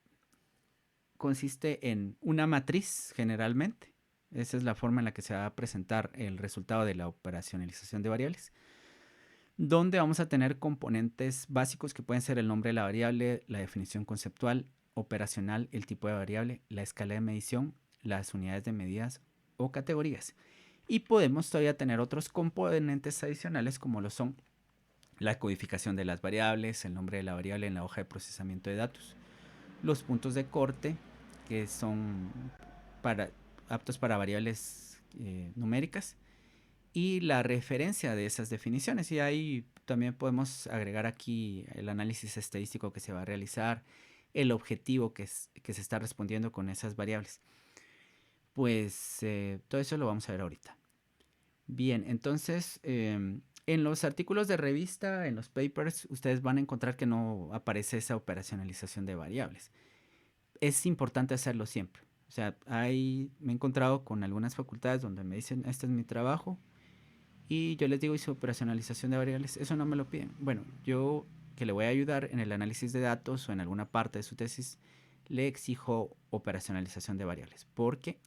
consiste en una matriz generalmente. Esa es la forma en la que se va a presentar el resultado de la operacionalización de variables, donde vamos a tener componentes básicos que pueden ser el nombre de la variable, la definición conceptual, operacional, el tipo de variable, la escala de medición, las unidades de medidas o categorías. Y podemos todavía tener otros componentes adicionales como lo son la codificación de las variables, el nombre de la variable en la hoja de procesamiento de datos, los puntos de corte que son aptos para variables numéricas y la referencia de esas definiciones. Y ahí también podemos agregar aquí el análisis estadístico que se va a realizar, el objetivo que se está respondiendo con esas variables. Pues todo eso lo vamos a ver ahorita. Bien, entonces en los artículos de revista, en los papers, ustedes van a encontrar que no aparece esa operacionalización de variables. Es importante hacerlo siempre. O sea, me he encontrado con algunas facultades donde me dicen, este es mi trabajo, y yo les digo, hice operacionalización de variables, eso no me lo piden. Bueno, yo que le voy a ayudar en el análisis de datos o en alguna parte de su tesis, le exijo operacionalización de variables, porque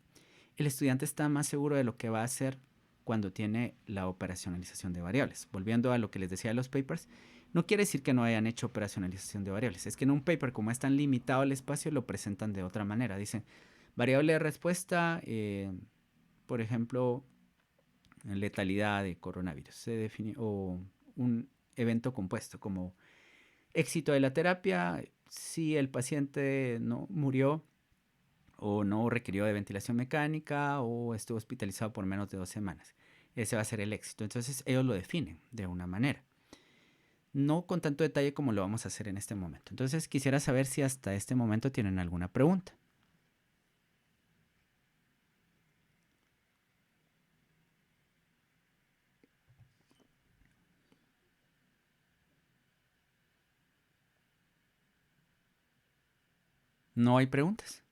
el estudiante está más seguro de lo que va a hacer cuando tiene la operacionalización de variables. Volviendo a lo que les decía de los papers, no quiere decir que no hayan hecho operacionalización de variables. Es que en un paper, como es tan limitado el espacio, lo presentan de otra manera. Dicen, variable de respuesta, por ejemplo, letalidad de coronavirus. Se define, o un evento compuesto, como éxito de la terapia, si el paciente no murió o no requirió de ventilación mecánica o estuvo hospitalizado por menos de 2 semanas. Ese va a ser el éxito. Entonces ellos lo definen de una manera. No con tanto detalle como lo vamos a hacer en este momento. Entonces quisiera saber si hasta este momento tienen alguna pregunta. ¿No hay preguntas?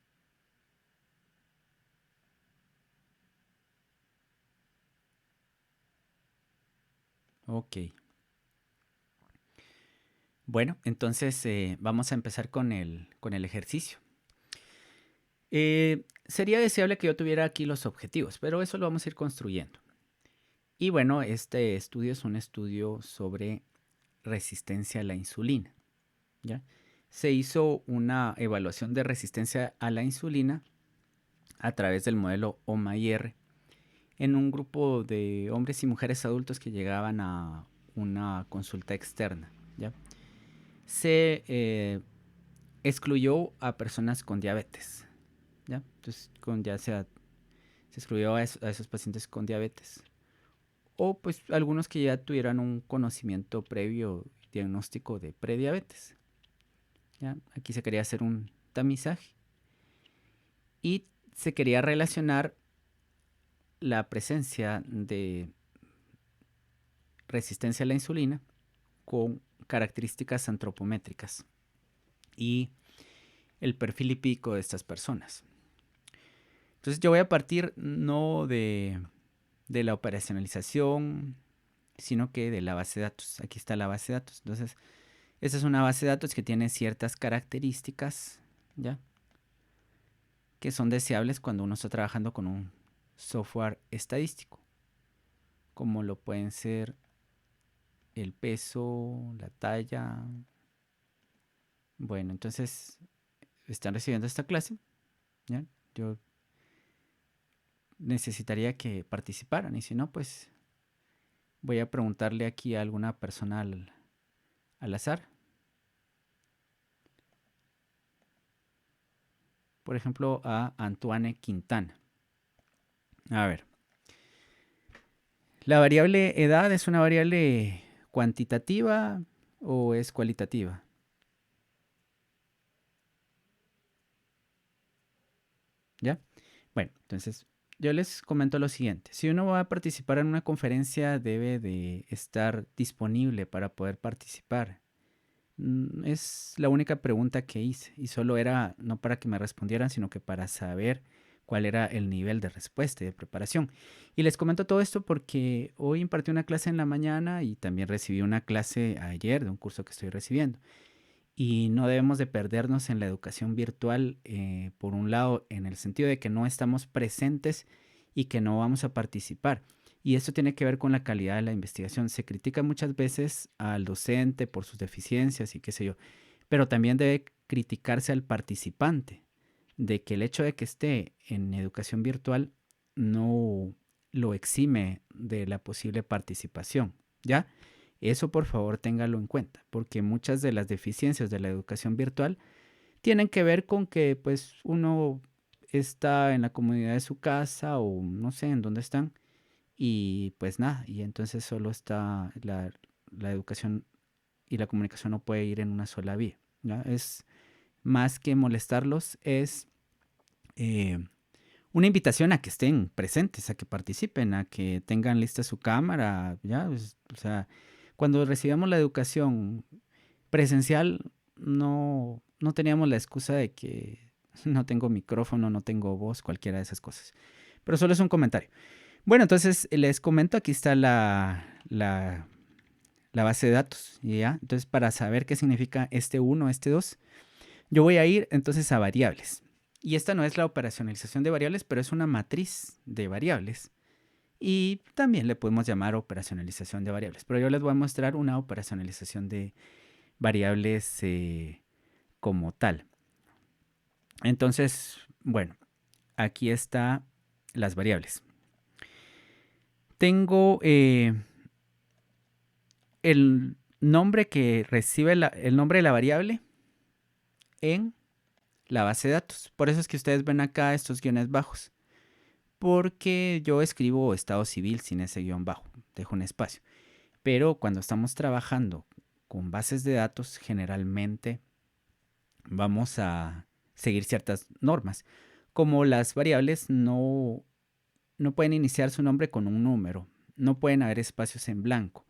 Ok. Bueno, entonces vamos a empezar con el ejercicio. Sería deseable que yo tuviera aquí los objetivos, pero eso lo vamos a ir construyendo. Y bueno, este estudio es un estudio sobre resistencia a la insulina, ¿ya? Se hizo una evaluación de resistencia a la insulina a través del modelo OMA-IR en un grupo de hombres y mujeres adultos que llegaban a una consulta externa, ¿ya? Se excluyó a personas con diabetes, ¿ya? Entonces, se excluyó a esos pacientes con diabetes. O pues algunos que ya tuvieran un conocimiento previo diagnóstico de prediabetes, ¿ya? Aquí se quería hacer un tamizaje y se quería relacionar la presencia de resistencia a la insulina con características antropométricas y el perfil lipídico de estas personas. Entonces yo voy a partir no de la operacionalización, sino que de la base de datos. Aquí está la base de datos. Entonces, esta es una base de datos que tiene ciertas características, ¿ya? Que son deseables cuando uno está trabajando con un software estadístico, como lo pueden ser el peso, la talla. Bueno, entonces están recibiendo esta clase, ¿ya? Yo necesitaría que participaran y si no, pues voy a preguntarle aquí a alguna persona al azar. Por ejemplo, a Antoine Quintana. A ver. ¿La variable edad es una variable cuantitativa o es cualitativa? ¿Ya? Bueno, entonces yo les comento lo siguiente. Si uno va a participar en una conferencia, debe de estar disponible para poder participar. Es la única pregunta que hice y solo era no para que me respondieran, sino que para saber cuál era el nivel de respuesta y de preparación. Y les comento todo esto porque hoy impartí una clase en la mañana y también recibí una clase ayer de un curso que estoy recibiendo. Y no debemos de perdernos en la educación virtual, por un lado, en el sentido de que no estamos presentes y que no vamos a participar. Y esto tiene que ver con la calidad de la investigación. Se critica muchas veces al docente por sus deficiencias y qué sé yo, pero también debe criticarse al participante, de que el hecho de que esté en educación virtual no lo exime de la posible participación, ¿ya? Eso por favor téngalo en cuenta, porque muchas de las deficiencias de la educación virtual tienen que ver con que pues uno está en la comodidad de su casa o no sé en dónde están y pues nada, y entonces solo está la educación y la comunicación no puede ir en una sola vía, ¿ya? Es más que molestarlos, es eh, una invitación a que estén presentes, a que participen, a que tengan lista su cámara, ¿ya? O sea, cuando recibíamos la educación presencial, no teníamos la excusa de que no tengo micrófono, no tengo voz, cualquiera de esas cosas. Pero solo es un comentario. Bueno, entonces les comento, aquí está la base de datos, ¿ya? Entonces, para saber qué significa este 1, este 2, yo voy a ir entonces a variables. Y esta no es la operacionalización de variables, pero es una matriz de variables. Y también le podemos llamar operacionalización de variables. Pero yo les voy a mostrar una operacionalización de variables como tal. Entonces, bueno, aquí están las variables. Tengo el nombre que recibe el nombre de la variable en la base de datos. Por eso es que ustedes ven acá estos guiones bajos. Porque yo escribo estado civil sin ese guión bajo. Dejo un espacio. Pero cuando estamos trabajando con bases de datos, generalmente vamos a seguir ciertas normas. Como las variables no pueden iniciar su nombre con un número. No pueden haber espacios en blanco.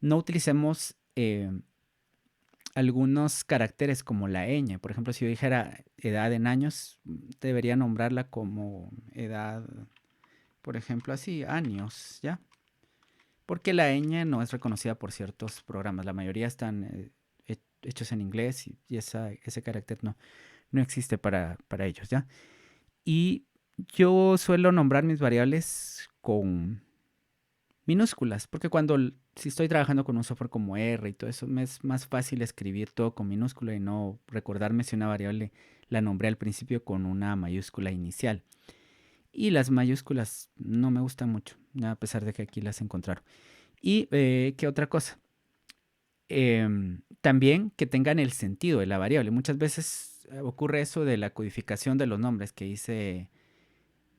No utilicemos algunos caracteres como la ñ. Por ejemplo, si yo dijera edad en años, debería nombrarla como edad, por ejemplo, así, años, ¿ya? Porque la ñ no es reconocida por ciertos programas. La mayoría están hechos en inglés y ese carácter no existe para ellos, ¿ya? Y yo suelo nombrar mis variables con minúsculas, porque si estoy trabajando con un software como R y todo eso, me es más fácil escribir todo con minúscula y no recordarme si una variable la nombré al principio con una mayúscula inicial. Y las mayúsculas no me gustan mucho, a pesar de que aquí las encontraron. Y ¿qué otra cosa? También que tengan el sentido de la variable. Muchas veces ocurre eso de la codificación de los nombres que dice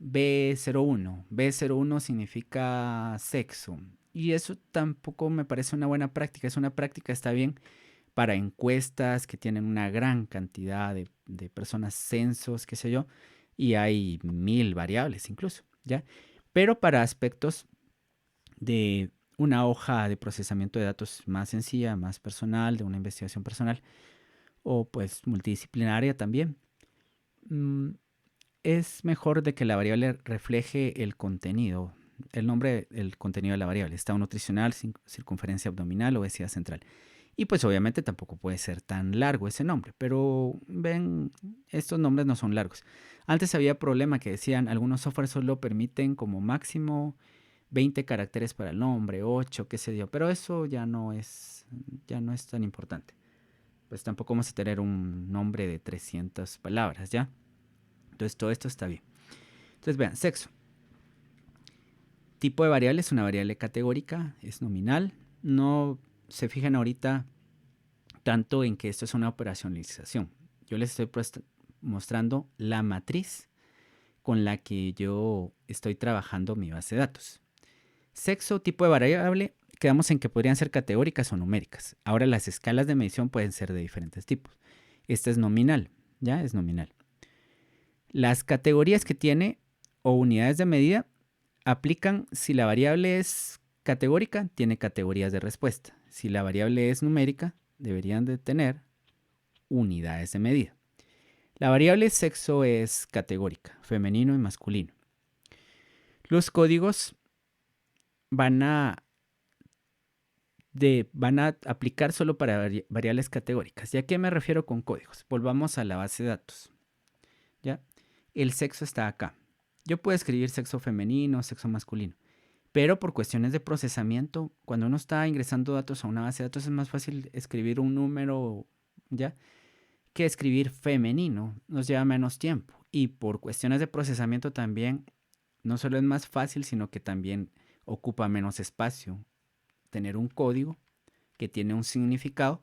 B01. B01 significa sexo. Y eso tampoco me parece una buena práctica. Es una práctica, está bien, para encuestas que tienen una gran cantidad de personas, censos, qué sé yo, y hay 1000 variables incluso, ¿ya? Pero para aspectos de una hoja de procesamiento de datos más sencilla, más personal, de una investigación personal, o pues multidisciplinaria también, es mejor de que la variable refleje el contenido, el nombre, el contenido de la variable, estado nutricional, circunferencia abdominal, obesidad central. Y pues obviamente tampoco puede ser tan largo ese nombre, pero ven, estos nombres no son largos. Antes había problema que decían, algunos software solo permiten como máximo 20 caracteres para el nombre, 8, qué sé yo, pero eso ya no es tan importante. Pues tampoco vamos a tener un nombre de 300 palabras, ¿ya? Entonces todo esto está bien. Entonces vean, sexo. Tipo de variable es una variable categórica, es nominal. No se fijen ahorita tanto en que esto es una operacionalización. Yo les estoy mostrando la matriz con la que yo estoy trabajando mi base de datos. Sexo, tipo de variable, quedamos en que podrían ser categóricas o numéricas. Ahora las escalas de medición pueden ser de diferentes tipos. Esta es nominal, ya es nominal. Las categorías que tiene o unidades de medida aplican si la variable es categórica, tiene categorías de respuesta. Si la variable es numérica, deberían de tener unidades de medida. La variable sexo es categórica, femenino y masculino. Los códigos van a aplicar solo para variables categóricas. ¿Y a qué me refiero con códigos? Volvamos a la base de datos. ¿Ya? El sexo está acá. Yo puedo escribir sexo femenino, sexo masculino, pero por cuestiones de procesamiento, cuando uno está ingresando datos a una base de datos es más fácil escribir un número, ¿ya? Que escribir femenino. Nos lleva menos tiempo. Y por cuestiones de procesamiento también, no solo es más fácil, sino que también ocupa menos espacio tener un código que tiene un significado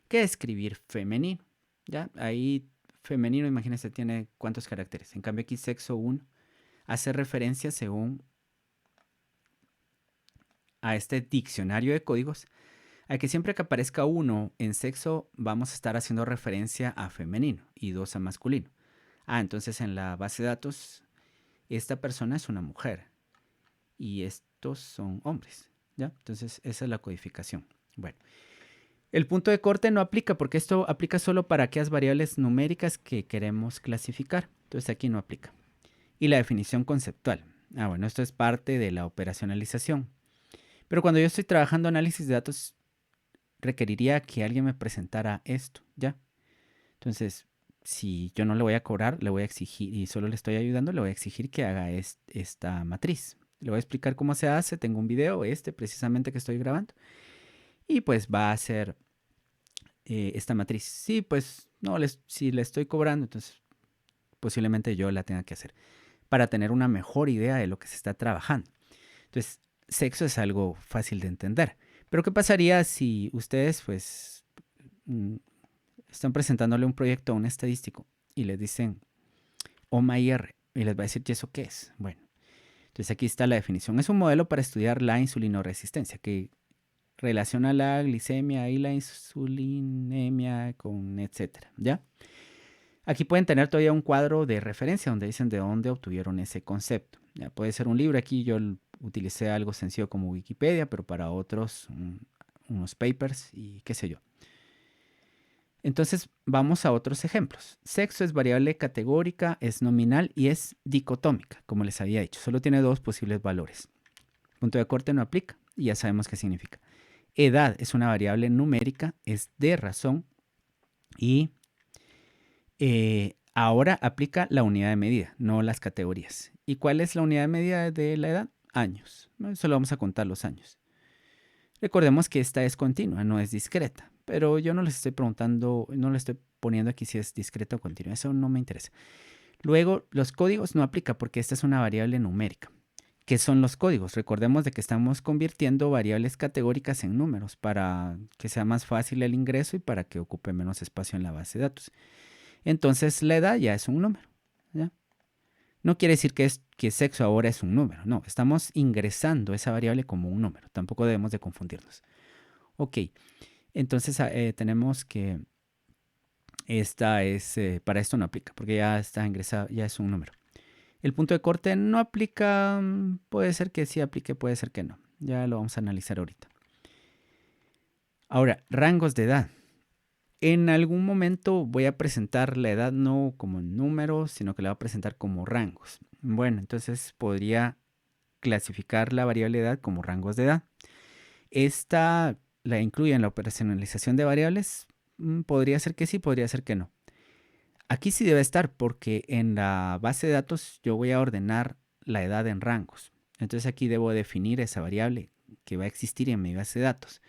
que escribir femenino. ¿Ya? Ahí femenino, imagínense, tiene cuántos caracteres. En cambio aquí sexo 1 hace referencia según a este diccionario de códigos, a que siempre que aparezca 1 en sexo vamos a estar haciendo referencia a femenino y 2 a masculino. Entonces en la base de datos esta persona es una mujer y estos son hombres. ¿Ya? Entonces esa es la codificación. Bueno, el punto de corte no aplica porque esto aplica solo para aquellas variables numéricas que queremos clasificar. Entonces aquí no aplica. Y la definición conceptual. Bueno, esto es parte de la operacionalización. Pero cuando yo estoy trabajando análisis de datos, requeriría que alguien me presentara esto, ¿ya? Entonces, si yo no le voy a cobrar, le voy a exigir, y solo le estoy ayudando, le voy a exigir que haga esta matriz. Le voy a explicar cómo se hace, tengo un video, precisamente que estoy grabando, y pues va a hacer esta matriz. Sí, pues no, si le estoy cobrando, entonces posiblemente yo la tenga que hacer para tener una mejor idea de lo que se está trabajando. Entonces, sexo es algo fácil de entender. Pero ¿qué pasaría si ustedes pues están presentándole un proyecto a un estadístico y les dicen OMA-IR y les va a decir, ¿y eso qué es? Bueno, entonces aquí está la definición. Es un modelo para estudiar la insulinoresistencia que relaciona la glicemia y la insulinemia con etcétera, ¿ya? Aquí pueden tener todavía un cuadro de referencia donde dicen de dónde obtuvieron ese concepto. Ya puede ser un libro. Aquí yo utilicé algo sencillo como Wikipedia, pero para otros unos papers y qué sé yo. Entonces vamos a otros ejemplos. Sexo es variable categórica, es nominal y es dicotómica, como les había dicho. Solo tiene dos posibles valores. Punto de corte no aplica y ya sabemos qué significa. Edad es una variable numérica, es de razón y ahora aplica la unidad de medida, no las categorías. ¿Y cuál es la unidad de medida de la edad? Años. Solo vamos a contar los años. Recordemos que esta es continua, no es discreta. Pero yo no les estoy preguntando, no le estoy poniendo aquí si es discreta o continua. Eso no me interesa. Luego, los códigos no aplica porque esta es una variable numérica. ¿Qué son los códigos? Recordemos de que estamos convirtiendo variables categóricas en números para que sea más fácil el ingreso y para que ocupe menos espacio en la base de datos. Entonces la edad ya es un número, ¿ya? No quiere decir que sexo ahora es un número, no, estamos ingresando esa variable como un número, tampoco debemos de confundirnos. Ok, entonces tenemos que esta es, para esto no aplica, porque ya está ingresado, ya es un número. El punto de corte no aplica, puede ser que sí aplique, puede ser que no, ya lo vamos a analizar ahorita. Ahora, rangos de edad. En algún momento voy a presentar la edad no como números, sino que la voy a presentar como rangos. Bueno, entonces podría clasificar la variable edad como rangos de edad. Esta la incluye en la operacionalización de variables, podría ser que sí, podría ser que no. Aquí sí debe estar porque en la base de datos yo voy a ordenar la edad en rangos. Entonces aquí debo definir esa variable que va a existir en mi base de datos.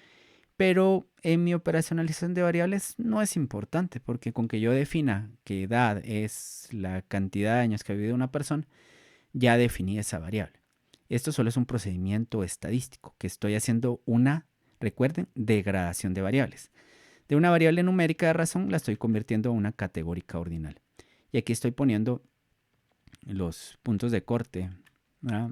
Pero en mi operacionalización de variables no es importante porque con que yo defina que edad es la cantidad de años que ha vivido una persona, ya definí esa variable. Esto solo es un procedimiento estadístico que estoy haciendo una, recuerden, degradación de variables. De una variable numérica de razón la estoy convirtiendo a una categórica ordinal. Y aquí estoy poniendo los puntos de corte, ¿verdad?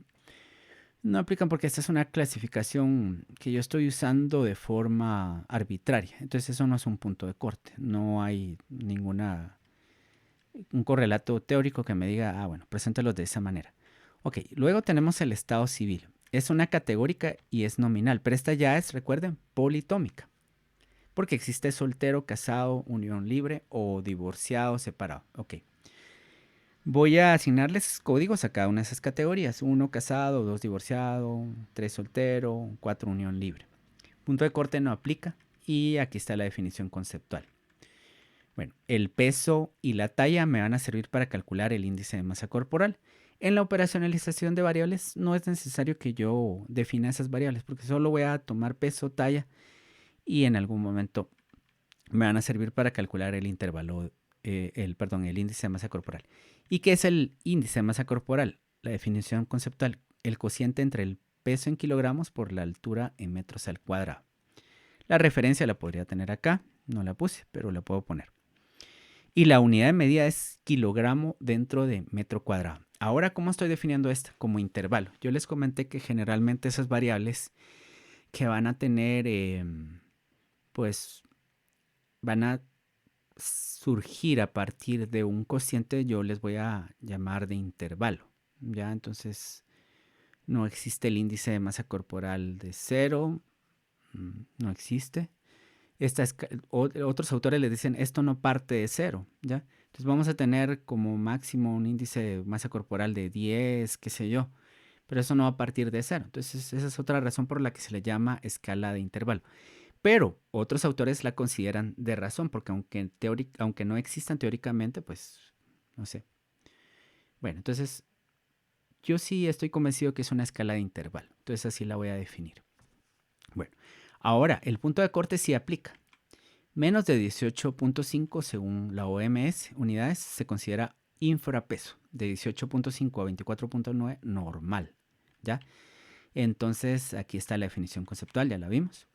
No aplican porque esta es una clasificación que yo estoy usando de forma arbitraria. Entonces eso no es un punto de corte. No hay un correlato teórico que me diga, bueno, preséntalos de esa manera. Ok, luego tenemos el estado civil. Es una categórica y es nominal, pero esta ya es, recuerden, politómica. Porque existe soltero, casado, unión libre o divorciado, separado. Ok. Voy a asignarles códigos a cada una de esas categorías. 1 casado, 2 divorciado, 3 soltero, 4 unión libre. Punto de corte no aplica y aquí está la definición conceptual. Bueno, el peso y la talla me van a servir para calcular el índice de masa corporal. En la operacionalización de variables no es necesario que yo defina esas variables porque solo voy a tomar peso, talla y en algún momento me van a servir para calcular el intervalo, el índice de masa corporal. ¿Y qué es el índice de masa corporal? La definición conceptual, el cociente entre el peso en kilogramos por la altura en metros al cuadrado. La referencia la podría tener acá, no la puse, pero la puedo poner. Y la unidad de medida es kilogramo dentro de metro cuadrado. Ahora, ¿cómo estoy definiendo esta? Como intervalo. Yo les comenté que generalmente esas variables que van a tener, pues, van a surgir a partir de un cociente, yo les voy a llamar de intervalo. Ya, entonces no existe el índice de masa corporal de 0, no existe. Otros autores le dicen esto no parte de 0, ¿ya? Entonces vamos a tener como máximo un índice de masa corporal de 10, qué sé yo, pero eso no va a partir de 0. Entonces esa es otra razón por la que se le llama escala de intervalo. Pero otros autores la consideran de razón, porque aunque no existan teóricamente, pues no sé. Bueno, entonces yo sí estoy convencido que es una escala de intervalo. Entonces así la voy a definir. Bueno, ahora el punto de corte sí aplica. Menos de 18.5 según la OMS unidades se considera infrapeso. De 18.5 a 24.9 normal. ¿Ya? Entonces aquí está la definición conceptual, ya la vimos.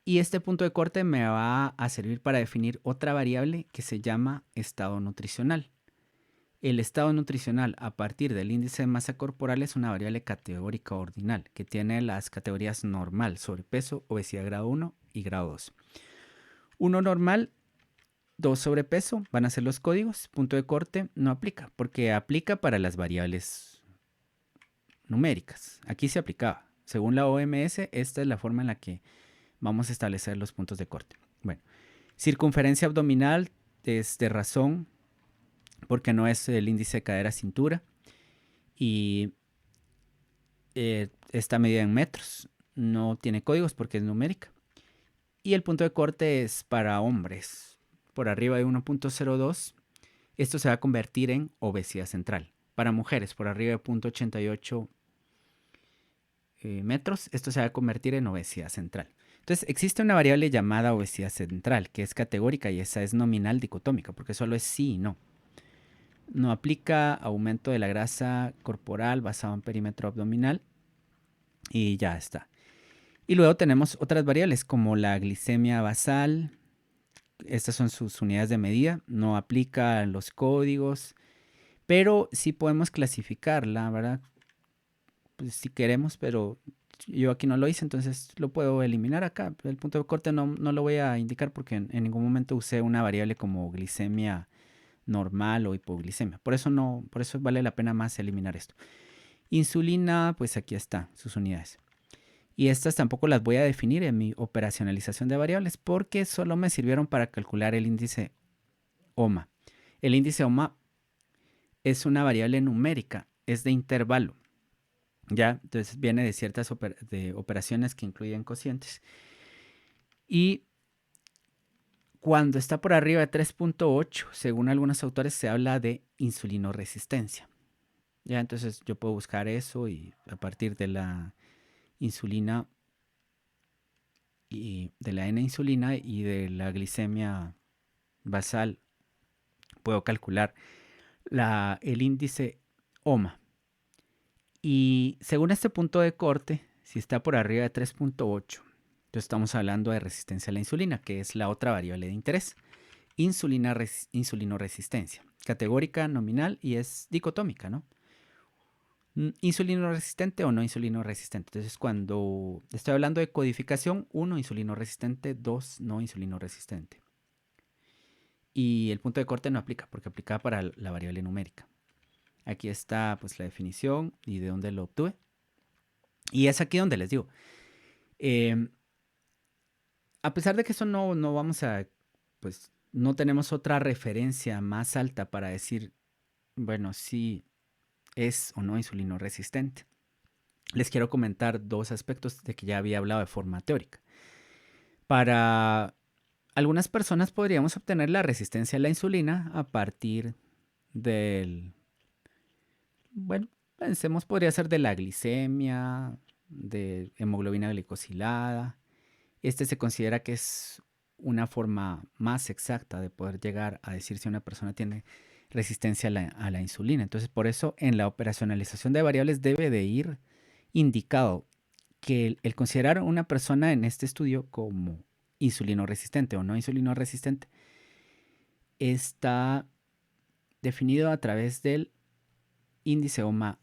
Y este punto de corte me va a servir para definir otra variable que se llama estado nutricional. El estado nutricional a partir del índice de masa corporal es una variable categórica ordinal que tiene las categorías normal, sobrepeso, obesidad grado 1 y grado 2. 1 normal, 2 sobrepeso, van a ser los códigos. Punto de corte no aplica porque aplica para las variables numéricas. Aquí se aplicaba. Según la OMS, esta es la forma en la que vamos a establecer los puntos de corte. Bueno, circunferencia abdominal es de razón porque no es el índice de cadera-cintura y está medida en metros. No tiene códigos porque es numérica. Y el punto de corte es para hombres. Por arriba de 1.02, esto se va a convertir en obesidad central. Para mujeres, por arriba de 0.88 metros, esto se va a convertir en obesidad central. Entonces, existe una variable llamada obesidad central, que es categórica y esa es nominal dicotómica, porque solo es sí y no. No aplica aumento de la grasa corporal basado en perímetro abdominal y ya está. Y luego tenemos otras variables como la glicemia basal. Estas son sus unidades de medida. No aplica los códigos, pero sí podemos clasificarla, ¿verdad? Pues si queremos, pero yo aquí no lo hice, entonces lo puedo eliminar acá. El punto de corte no lo voy a indicar porque en ningún momento usé una variable como glicemia normal o hipoglicemia. Por eso vale la pena más eliminar esto. Insulina, pues aquí está, sus unidades. Y estas tampoco las voy a definir en mi operacionalización de variables porque solo me sirvieron para calcular el índice OMA. El índice OMA es una variable numérica, es de intervalo. ¿Ya? Entonces viene de ciertas operaciones que incluyen cocientes. Y cuando está por arriba de 3.8, según algunos autores, se habla de insulinoresistencia. Ya, entonces yo puedo buscar eso y a partir de la insulina y de la N-insulina y de la glicemia basal puedo calcular el índice OMA. Y según este punto de corte, si está por arriba de 3.8, entonces estamos hablando de resistencia a la insulina, que es la otra variable de interés. Insulinoresistencia, categórica, nominal y es dicotómica, ¿no? Insulino resistente o no insulino resistente. Entonces, cuando estoy hablando de codificación, 1 insulino resistente, 2 no insulino resistente. Y el punto de corte no aplica porque aplica para la variable numérica. Aquí está pues la definición y de dónde lo obtuve. Y es aquí donde les digo. A pesar de que eso no vamos a, pues no tenemos otra referencia más alta para decir, bueno, si es o no insulino resistente. Les quiero comentar dos aspectos de que ya había hablado de forma teórica. Para algunas personas podríamos obtener la resistencia a la insulina a partir del, bueno, pensemos, podría ser de la glicemia, de hemoglobina glicosilada. Este se considera que es una forma más exacta de poder llegar a decir si una persona tiene resistencia a la insulina. Entonces, por eso en la operacionalización de variables debe de ir indicado que el considerar a una persona en este estudio como insulino resistente o no insulino resistente está definido a través del índice OMA.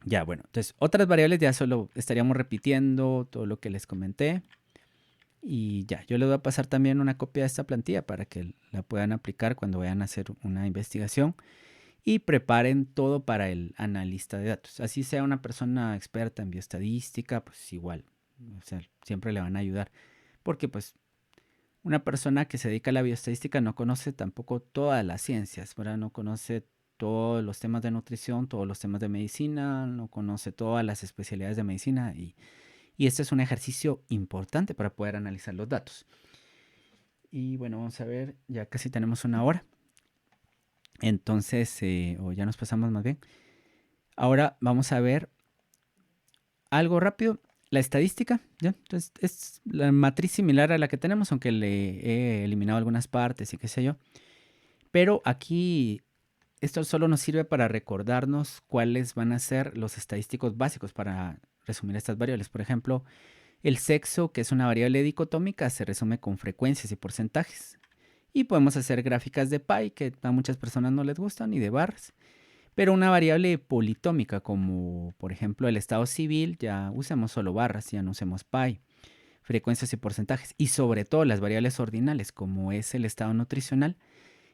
Ya, bueno, entonces otras variables ya solo estaríamos repitiendo todo lo que les comenté. Y ya, yo les voy a pasar también una copia de esta plantilla para que la puedan aplicar cuando vayan a hacer una investigación y preparen todo para el analista de datos. Así sea una persona experta en bioestadística, pues igual, o sea, siempre le van a ayudar. Porque pues una persona que se dedica a la bioestadística no conoce tampoco todas las ciencias, ¿verdad? No conoce todos los temas de nutrición, todos los temas de medicina, no conoce todas las especialidades de medicina y este es un ejercicio importante para poder analizar los datos. Y bueno, vamos a ver, ya casi tenemos una hora. Entonces, o ya nos pasamos más bien. Ahora vamos a ver algo rápido. La estadística, ¿ya? Entonces, es la matriz similar a la que tenemos, aunque le he eliminado algunas partes y qué sé yo. Pero aquí, esto solo nos sirve para recordarnos cuáles van a ser los estadísticos básicos para resumir estas variables. Por ejemplo, el sexo, que es una variable dicotómica, se resume con frecuencias y porcentajes. Y podemos hacer gráficas de pi, que a muchas personas no les gustan, y de barras. Pero una variable politómica, como por ejemplo el estado civil, ya usemos solo barras, ya no usemos pi. Frecuencias y porcentajes. Y sobre todo las variables ordinales, como es el estado nutricional,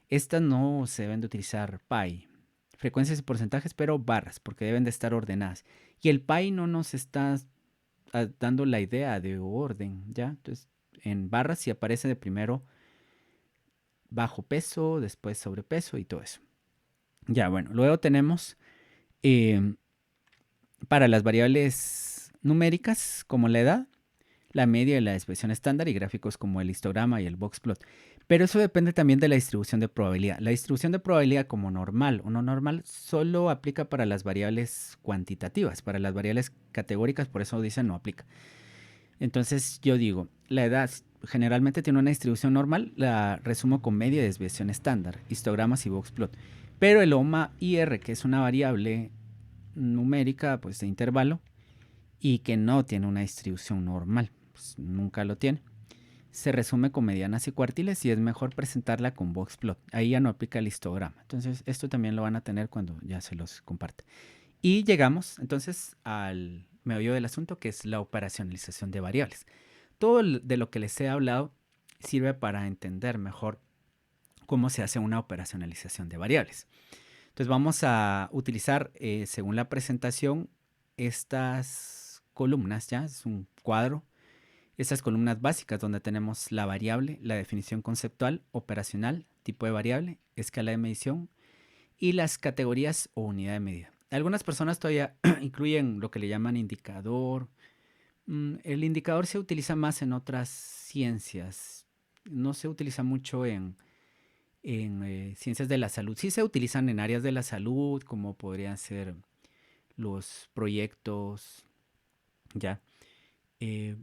estas no se deben de utilizar pi. Frecuencias y porcentajes, pero barras, porque deben de estar ordenadas. Y el pi no nos está dando la idea de orden, ¿ya? Entonces, en barras sí aparece de primero bajo peso, después sobrepeso y todo eso. Ya, bueno, luego tenemos eh, para las variables numéricas como la edad, la media y la desviación estándar y gráficos como el histograma y el boxplot. Pero eso depende también de la distribución de probabilidad. La distribución de probabilidad como normal o no normal solo aplica para las variables cuantitativas. Para las variables categóricas, por eso dice no aplica. Entonces yo digo, la edad generalmente tiene una distribución normal, la resumo con media y desviación estándar, histogramas y boxplot. Pero el OMA-IR, que es una variable numérica pues, de intervalo y que no tiene una distribución normal, pues, nunca lo tiene, se resume con medianas y cuartiles y es mejor presentarla con boxplot. Ahí ya no aplica el histograma. Entonces esto también lo van a tener cuando ya se los comparte. Y llegamos entonces al meollo del asunto, que es la operacionalización de variables. Todo de lo que les he hablado sirve para entender mejor cómo se hace una operacionalización de variables. Entonces vamos a utilizar, según la presentación, estas columnas, ya es un cuadro, estas columnas básicas donde tenemos la variable, la definición conceptual, operacional, tipo de variable, escala de medición y las categorías o unidad de medida. Algunas personas todavía incluyen lo que le llaman indicador, El indicador se utiliza más en otras ciencias. No se utiliza mucho en ciencias de la salud. Sí se utilizan en áreas de la salud, como podrían ser los proyectos, ya. eh,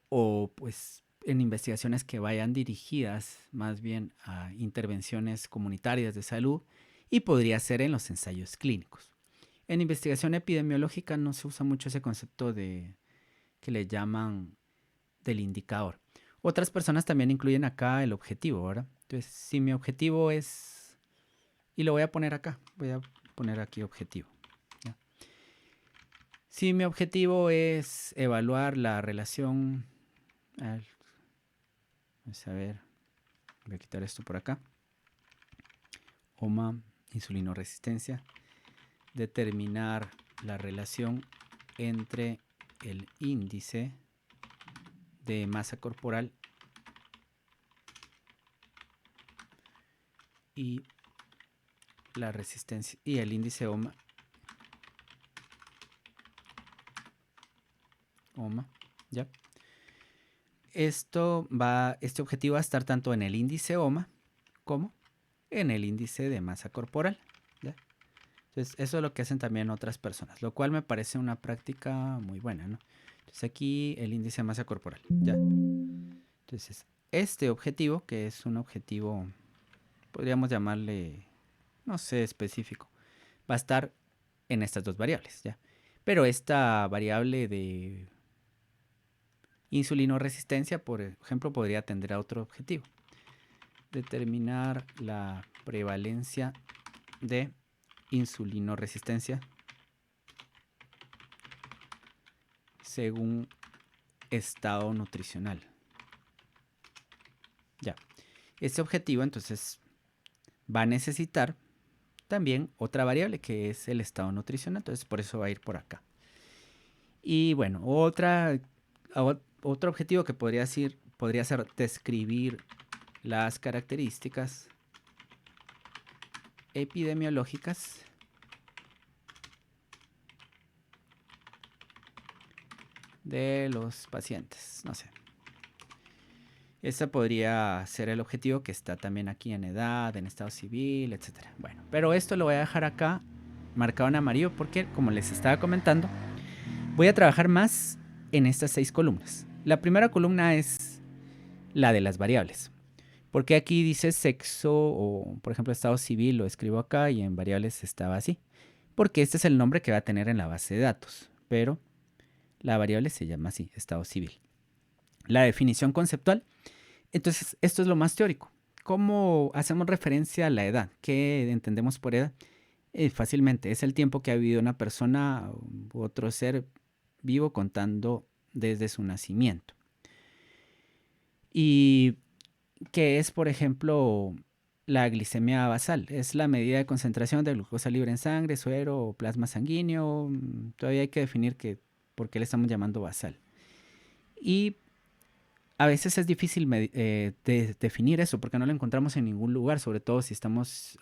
o pues en investigaciones que vayan dirigidas más bien a intervenciones comunitarias de salud y podría ser en los ensayos clínicos. En investigación epidemiológica no se usa mucho ese concepto de que le llaman del indicador. Otras personas también incluyen acá el objetivo, ¿verdad? Entonces, si mi objetivo es, y lo voy a poner acá, voy a poner aquí objetivo. ¿Ya? Si mi objetivo es evaluar la relación, vamos a ver, voy a quitar esto por acá, OMA, insulinoresistencia, determinar la relación entre el índice de masa corporal y la resistencia y el índice OMA, ¿ya? Este objetivo va a estar tanto en el índice OMA como en el índice de masa corporal, ¿ya? Entonces, eso es lo que hacen también otras personas, lo cual me parece una práctica muy buena, ¿no? Entonces, aquí el índice de masa corporal, ¿ya? Entonces, este objetivo, que es un objetivo, podríamos llamarle, no sé, específico, va a estar en estas dos variables, ¿ya? Pero esta variable de insulinoresistencia, por ejemplo, podría tender a otro objetivo. Determinar la prevalencia de insulinoresistencia según estado nutricional. Ya. Este objetivo entonces va a necesitar también otra variable que es el estado nutricional. Entonces por eso va a ir por acá. Y bueno, otro objetivo que podría ser describir las características epidemiológicas de los pacientes. No sé. Ese podría ser el objetivo que está también aquí en edad, en estado civil, etc. Bueno, pero esto lo voy a dejar acá marcado en amarillo porque, como les estaba comentando, voy a trabajar más en estas 6 columnas. La primera columna es la de las variables. Porque aquí dice sexo o, por ejemplo, estado civil, lo escribo acá y en variables estaba así. Porque este es el nombre que va a tener en la base de datos. Pero la variable se llama así, estado civil. La definición conceptual. Entonces, esto es lo más teórico. ¿Cómo hacemos referencia a la edad? ¿Qué entendemos por edad? Fácilmente, es el tiempo que ha vivido una persona u otro ser vivo contando desde su nacimiento. Y que es, por ejemplo, la glicemia basal. Es la medida de concentración de glucosa libre en sangre, suero o plasma sanguíneo. Todavía hay que definir por qué le estamos llamando basal. Y a veces es difícil definir eso porque no lo encontramos en ningún lugar, sobre todo si estamos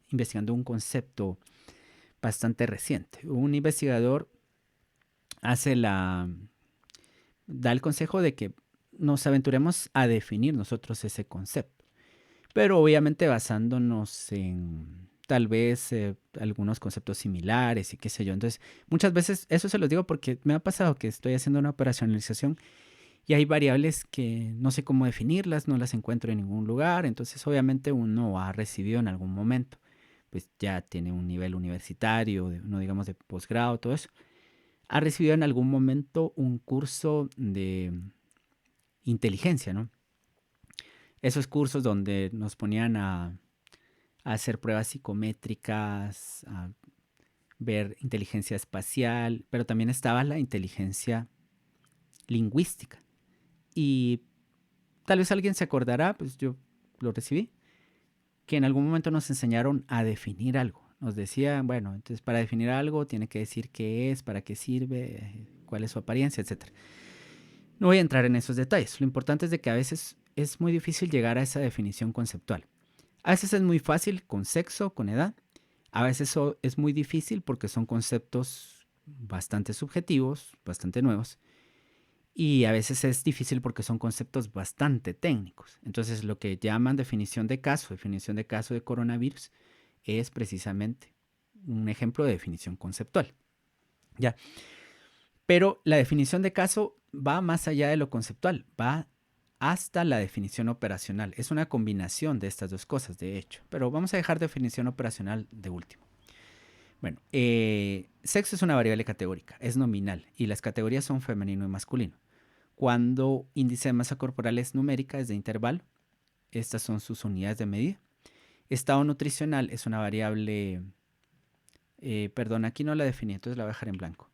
investigando un concepto bastante reciente. Un investigador da el consejo de que nos aventuremos a definir nosotros ese concepto, pero obviamente basándonos en tal vez algunos conceptos similares y qué sé yo. Entonces, muchas veces eso se los digo porque me ha pasado que estoy haciendo una operacionalización y hay variables que no sé cómo definirlas, no las encuentro en ningún lugar, entonces obviamente uno ha recibido en algún momento, pues ya tiene un nivel universitario, no digamos de posgrado, todo eso, ha recibido en algún momento un curso de inteligencia, ¿no? Esos cursos donde nos ponían a hacer pruebas psicométricas, a ver inteligencia espacial, pero también estaba la inteligencia lingüística. Y tal vez alguien se acordará, pues yo lo recibí, que en algún momento nos enseñaron a definir algo. Nos decían, bueno, entonces para definir algo tiene que decir qué es, para qué sirve, cuál es su apariencia, etc. No voy a entrar en esos detalles. Lo importante es de que a veces es muy difícil llegar a esa definición conceptual. A veces es muy fácil con sexo, con edad. A veces es muy difícil porque son conceptos bastante subjetivos, bastante nuevos. y a veces es difícil porque son conceptos bastante técnicos. Entonces, lo que llaman definición de caso de coronavirus, es precisamente un ejemplo de definición conceptual. ¿Ya? Pero la definición de caso va más allá de lo conceptual, va hasta la definición operacional. Es una combinación de estas dos cosas, de hecho. Pero vamos a dejar definición operacional de último. Bueno, sexo es una variable categórica, es nominal, y las categorías son femenino y masculino. Cuando índice de masa corporal es numérica, es de intervalo, estas son sus unidades de medida. Estado nutricional es una variable, perdón, aquí no la definí, entonces la voy a dejar en blanco.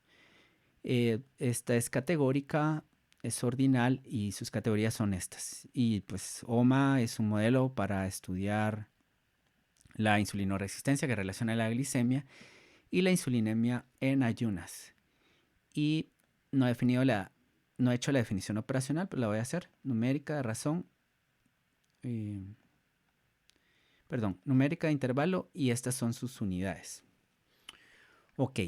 Esta es categórica, es ordinal y sus categorías son estas. Y pues OMA es un modelo para estudiar la insulinoresistencia que relaciona la glicemia y la insulinemia en ayunas. Y no he definido no he hecho la definición operacional, pero la voy a hacer. Numérica de razón, eh, perdón, numérica de intervalo, y estas son sus unidades. Ok.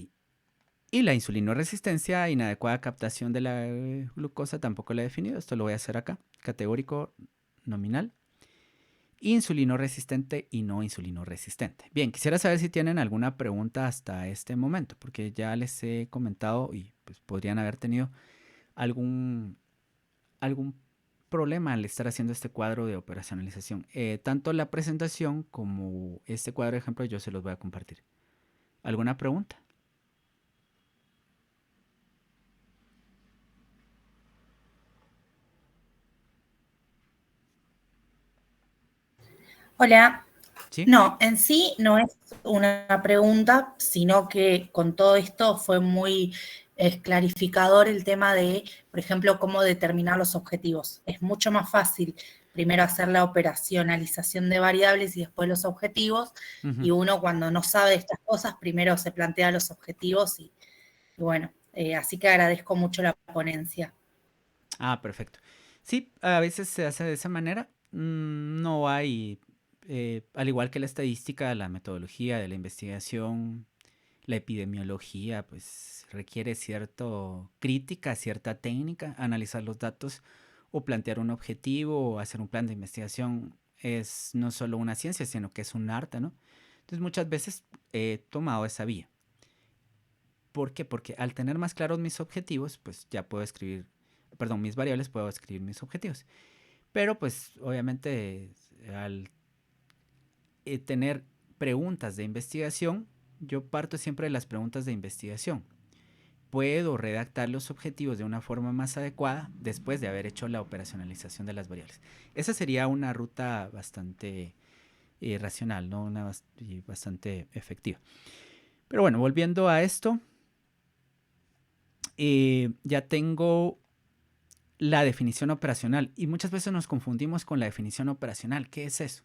Y la insulinoresistencia, inadecuada captación de la glucosa, tampoco la he definido. Esto lo voy a hacer acá. Categórico, nominal. Insulinoresistente y no insulinoresistente. Bien, quisiera saber si tienen alguna pregunta hasta este momento, porque ya les he comentado y pues podrían haber tenido algún, algún problema al estar haciendo este cuadro de operacionalización. Tanto la presentación como este cuadro de ejemplo yo se los voy a compartir. ¿Alguna pregunta? Hola. ¿Sí? No, en sí no es una pregunta, sino que con todo esto fue muy clarificador el tema de, por ejemplo, cómo determinar los objetivos. Es mucho más fácil primero hacer la operacionalización de variables y después los objetivos, y uno cuando no sabe estas cosas, primero se plantea los objetivos y bueno, así que agradezco mucho la ponencia. Ah, perfecto. Sí, a veces se hace de esa manera. No hay, al igual que la estadística, la metodología de la investigación, la epidemiología, pues requiere cierta crítica, cierta técnica, analizar los datos o plantear un objetivo o hacer un plan de investigación es no solo una ciencia, sino que es un arte, ¿no? Entonces muchas veces he tomado esa vía. ¿Por qué? Porque al tener más claros mis objetivos, pues ya puedo escribir, perdón, mis variables, puedo escribir mis objetivos. Pero pues obviamente al tener preguntas de investigación, yo parto siempre de las preguntas de investigación. Puedo redactar los objetivos de una forma más adecuada después de haber hecho la operacionalización de las variables. Esa sería una ruta bastante racional, ¿no? Y bastante efectiva. Pero bueno, volviendo a esto, ya tengo la definición operacional y muchas veces nos confundimos con la definición operacional. ¿Qué es eso?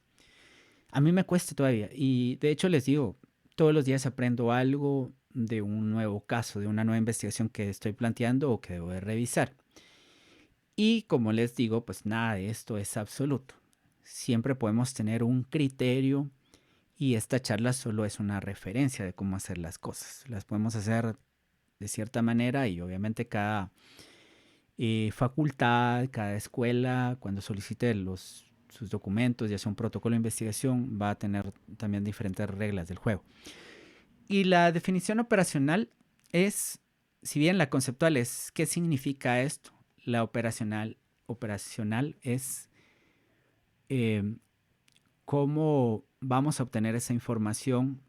A mí me cuesta todavía y de hecho les digo, todos los días aprendo algo de un nuevo caso, de una nueva investigación que estoy planteando o que debo de revisar. Y como les digo, pues nada de esto es absoluto. Siempre podemos tener un criterio y esta charla solo es una referencia de cómo hacer las cosas. Las podemos hacer de cierta manera y obviamente cada facultad, cada escuela, cuando solicite sus documentos, ya sea un protocolo de investigación, va a tener también diferentes reglas del juego. Y la definición operacional es, si bien la conceptual es qué significa esto, la operacional es eh, cómo vamos a obtener esa información,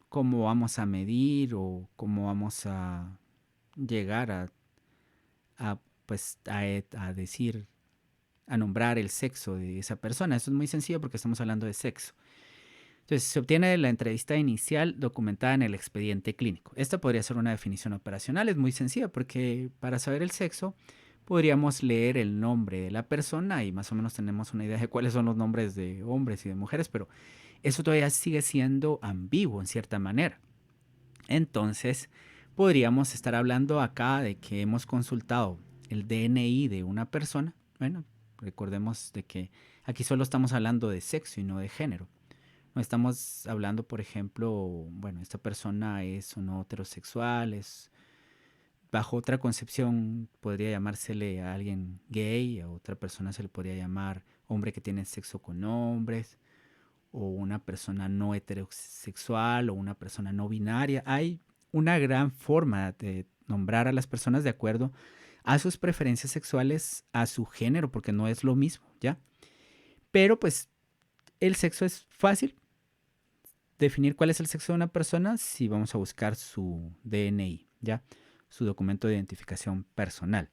cómo vamos a medir o cómo vamos a llegar a, pues, a decir, a nombrar el sexo de esa persona. Eso es muy sencillo porque estamos hablando de sexo. Entonces, se obtiene la entrevista inicial documentada en el expediente clínico. Esta podría ser una definición operacional, es muy sencilla porque para saber el sexo podríamos leer el nombre de la persona y más o menos tenemos una idea de cuáles son los nombres de hombres y de mujeres, pero eso todavía sigue siendo ambiguo en cierta manera. Entonces, podríamos estar hablando acá de que hemos consultado el DNI de una persona. Bueno, recordemos de que aquí solo estamos hablando de sexo y no de género. No estamos hablando, por ejemplo, bueno, esta persona es o no heterosexual, bajo otra concepción podría llamársele a alguien gay, a otra persona se le podría llamar hombre que tiene sexo con hombres, o una persona no heterosexual, o una persona no binaria. Hay una gran forma de nombrar a las personas de acuerdo a sus preferencias sexuales, a su género, porque no es lo mismo, ¿ya? Pero pues el sexo es fácil. Definir cuál es el sexo de una persona si vamos a buscar su DNI, ¿ya? Su documento de identificación personal.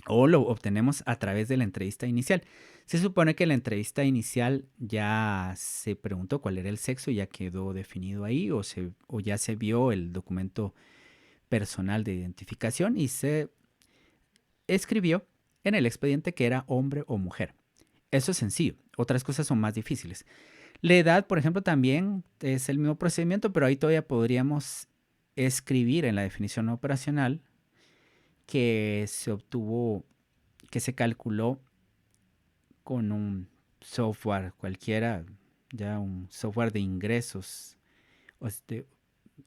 O lo obtenemos a través de la entrevista inicial. Se supone que en la entrevista inicial ya se preguntó cuál era el sexo y ya quedó definido ahí, o ya se vio el documento personal de identificación y se escribió en el expediente que era hombre o mujer. Eso es sencillo. Otras cosas son más difíciles. La edad, por ejemplo, también es el mismo procedimiento, pero ahí todavía podríamos escribir en la definición operacional que se obtuvo, que se calculó con un software cualquiera, ya un software de ingresos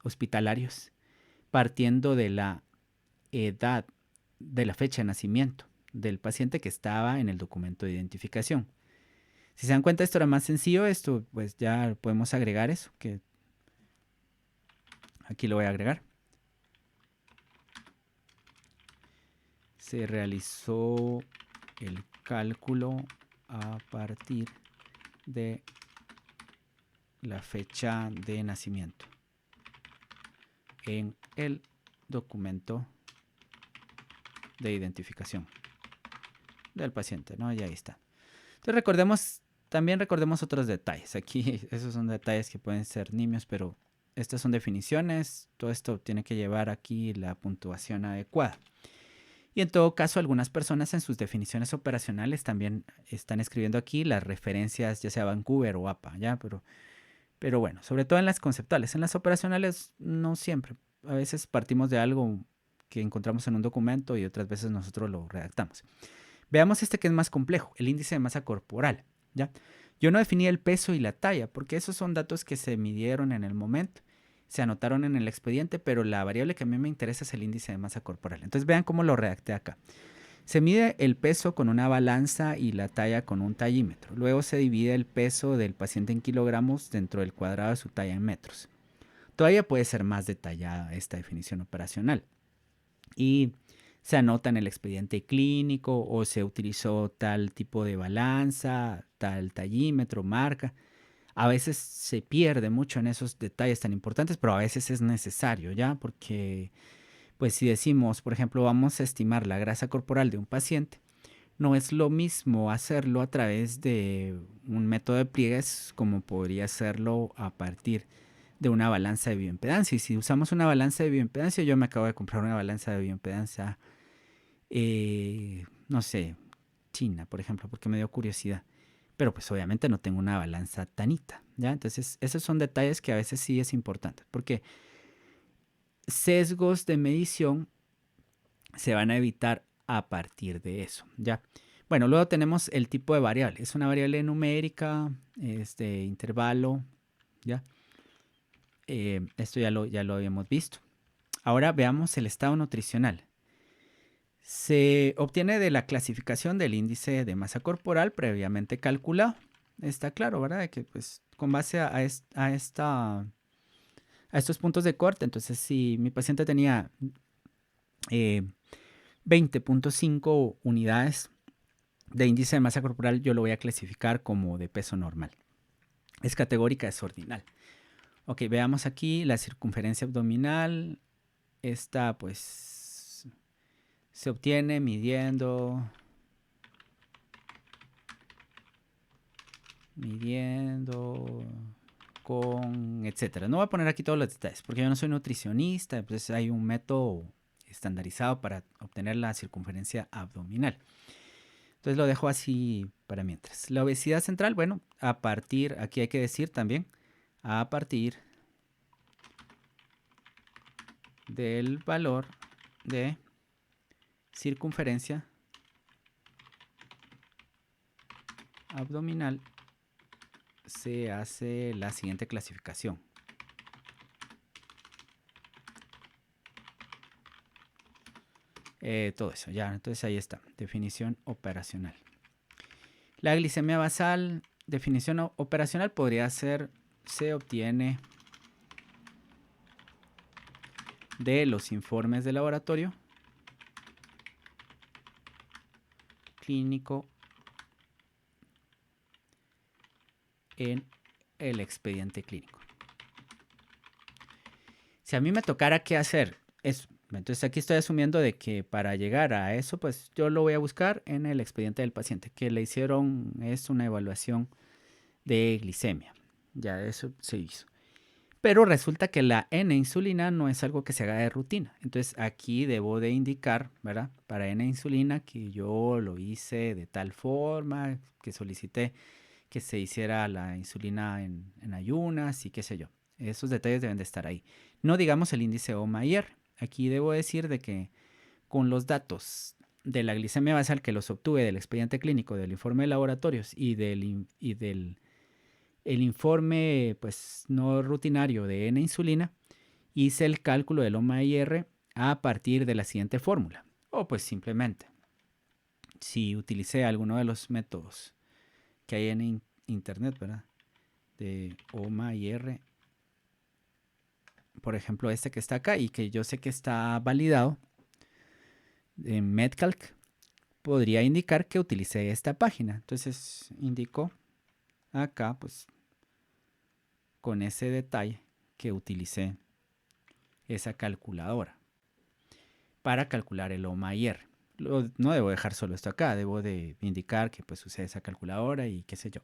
hospitalarios, partiendo de la edad, de la fecha de nacimiento del paciente que estaba en el documento de identificación. Si se dan cuenta, esto era más sencillo. Esto pues ya podemos agregar eso, que aquí lo voy a agregar. Se realizó el cálculo a partir de la fecha de nacimiento en el documento de identificación del paciente, ¿no? Y ahí está. Entonces también recordemos otros detalles. Aquí esos son detalles que pueden ser nimios, pero estas son definiciones. Todo esto tiene que llevar aquí la puntuación adecuada. Y en todo caso, algunas personas en sus definiciones operacionales también están escribiendo aquí las referencias, ya sea Vancouver o APA, ¿ya? Pero bueno, sobre todo en las conceptuales. En las operacionales no siempre. A veces partimos de algo que encontramos en un documento y otras veces nosotros lo redactamos. Veamos este que es más complejo, el índice de masa corporal, ¿ya? Yo no definí el peso y la talla, porque esos son datos que se midieron en el momento, se anotaron en el expediente, pero la variable que a mí me interesa es el índice de masa corporal. Entonces vean cómo lo redacté acá. Se mide el peso con una balanza y la talla con un tallímetro. Luego se divide el peso del paciente en kilogramos dentro del cuadrado de su talla en metros. Todavía puede ser más detallada esta definición operacional. Y se anota en el expediente clínico o se utilizó tal tipo de balanza, tal tallímetro, marca. A veces se pierde mucho en esos detalles tan importantes, pero a veces es necesario, ¿ya? Porque, pues si decimos, por ejemplo, vamos a estimar la grasa corporal de un paciente, no es lo mismo hacerlo a través de un método de pliegues como podría hacerlo a partir de una balanza de bioimpedancia. Y si usamos una balanza de bioimpedancia, yo me acabo de comprar una balanza de bioimpedancia, no sé, China, por ejemplo, porque me dio curiosidad. Pero pues obviamente no tengo una balanza tanita, ¿ya? Entonces, esos son detalles que a veces sí es importante, porque sesgos de medición se van a evitar a partir de eso, ¿ya? Bueno, luego tenemos el tipo de variable. Es una variable numérica, es de intervalo, ¿ya? Esto ya lo habíamos visto. Ahora veamos el estado nutricional. Se obtiene de la clasificación del índice de masa corporal previamente calculado. Está claro, ¿verdad? De que pues con base a estos puntos de corte, entonces si mi paciente tenía 20.5 unidades de índice de masa corporal, yo lo voy a clasificar como de peso normal. Es categórica, es ordinal. Ok, veamos aquí la circunferencia abdominal. Esta pues se obtiene midiendo con etcétera. No voy a poner aquí todos los detalles porque yo no soy nutricionista, entonces hay un método estandarizado para obtener la circunferencia abdominal. Entonces lo dejo así para mientras. La obesidad central, bueno, aquí hay que decir también, a partir del valor de circunferencia abdominal se hace la siguiente clasificación. todo eso, ya. Entonces ahí está, definición operacional. La glicemia basal, definición operacional podría ser, se obtiene de los informes de laboratorio clínico en el expediente clínico. Si a mí me tocara qué hacer, eso. Entonces aquí estoy asumiendo de que para llegar a eso, pues yo lo voy a buscar en el expediente del paciente, que le hicieron, es una evaluación de glicemia. Ya eso se hizo. Pero resulta que la N-insulina no es algo que se haga de rutina. Entonces aquí debo de indicar, ¿verdad? Para N-insulina que yo lo hice de tal forma, que solicité que se hiciera la insulina en ayunas y qué sé yo. Esos detalles deben de estar ahí. No digamos el índice OMA-IR. Aquí debo decir de que con los datos de la glicemia basal que los obtuve del expediente clínico, del informe de laboratorios y del el informe pues no rutinario de N-insulina, hice el cálculo del OMA-IR a partir de la siguiente fórmula. O pues simplemente, si utilicé alguno de los métodos que hay en internet, ¿verdad? De OMA-IR, por ejemplo este que está acá y que yo sé que está validado en MedCalc, podría indicar que utilicé esta página. Entonces indico acá pues con ese detalle que utilicé esa calculadora para calcular el OMA-IR. No debo dejar solo esto acá, debo de indicar que pues usé esa calculadora y qué sé yo.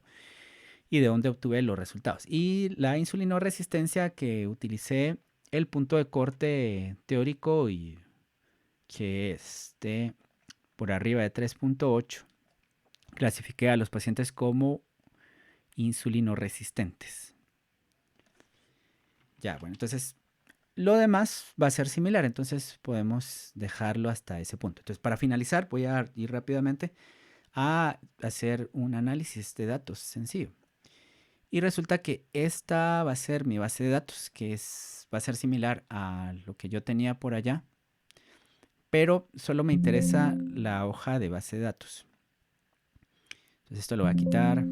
Y de dónde obtuve los resultados. Y la insulinoresistencia que utilicé, el punto de corte teórico y que esté por arriba de 3.8, clasifiqué a los pacientes como insulinoresistentes. Ya, bueno, entonces lo demás va a ser similar, entonces podemos dejarlo hasta ese punto. Entonces, para finalizar, voy a ir rápidamente a hacer un análisis de datos sencillo. Y resulta que esta va a ser mi base de datos, que va a ser similar a lo que yo tenía por allá, pero solo me interesa la hoja de base de datos. Entonces esto lo voy a quitar.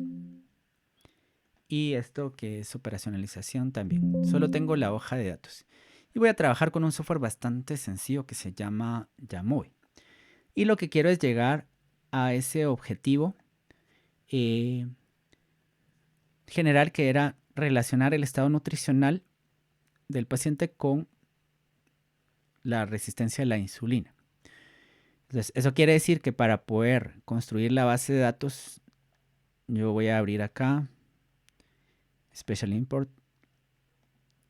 Y esto que es operacionalización también. Solo tengo la hoja de datos. Y voy a trabajar con un software bastante sencillo que se llama Yamoe. Y lo que quiero es llegar a ese objetivo general, que era relacionar el estado nutricional del paciente con la resistencia a la insulina. Entonces, eso quiere decir que para poder construir la base de datos, yo voy a abrir acá Special Import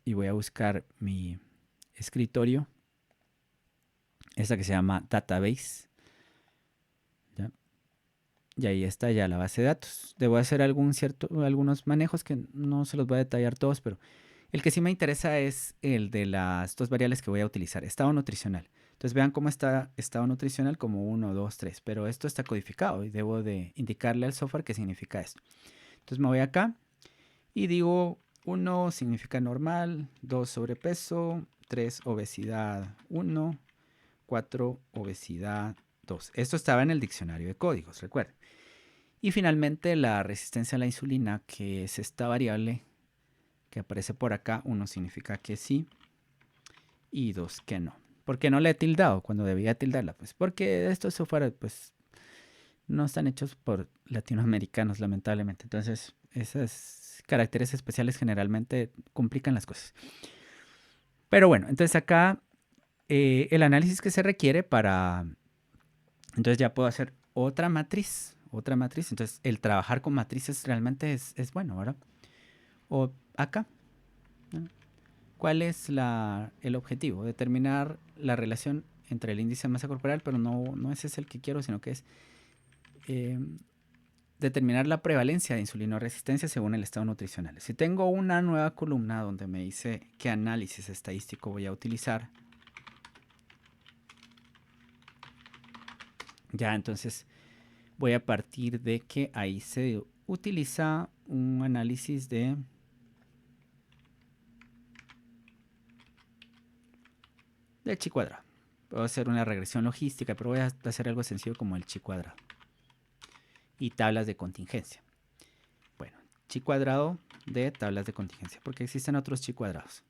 y voy a buscar mi escritorio, esta que se llama Database. ¿Ya? Y ahí está ya la base de datos. Debo hacer algunos manejos que no se los voy a detallar todos, pero el que sí me interesa es el de las dos variables que voy a utilizar. Estado nutricional. Entonces vean cómo está estado nutricional como 1, 2, 3. Pero esto está codificado y debo de indicarle al software qué significa esto. Entonces me voy acá y digo 1 significa normal, 2 sobrepeso, 3 obesidad 1, 4 obesidad 2. Esto estaba en el diccionario de códigos, recuerden. Y finalmente la resistencia a la insulina, que es esta variable que aparece por acá. 1 significa que sí y 2 que no. ¿Por qué no la he tildado cuando debía tildarla? Pues porque estos software pues no están hechos por latinoamericanos, lamentablemente. Entonces esos caracteres especiales generalmente complican las cosas. Pero bueno, entonces acá el análisis que se requiere para... Entonces ya puedo hacer otra matriz. Entonces el trabajar con matrices realmente es bueno, ¿verdad? O acá, ¿no? ¿Cuál es el objetivo? Determinar la relación entre el índice de masa corporal, pero no ese es el que quiero, sino que es determinar la prevalencia de insulinoresistencia según el estado nutricional. Si tengo una nueva columna donde me dice qué análisis estadístico voy a utilizar, ya entonces voy a partir de que ahí se utiliza un análisis de chi cuadrado. Puedo hacer una regresión logística, pero voy a hacer algo sencillo como el chi cuadrado. Y tablas de contingencia. Bueno, chi cuadrado de tablas de contingencia, porque existen otros chi cuadrados.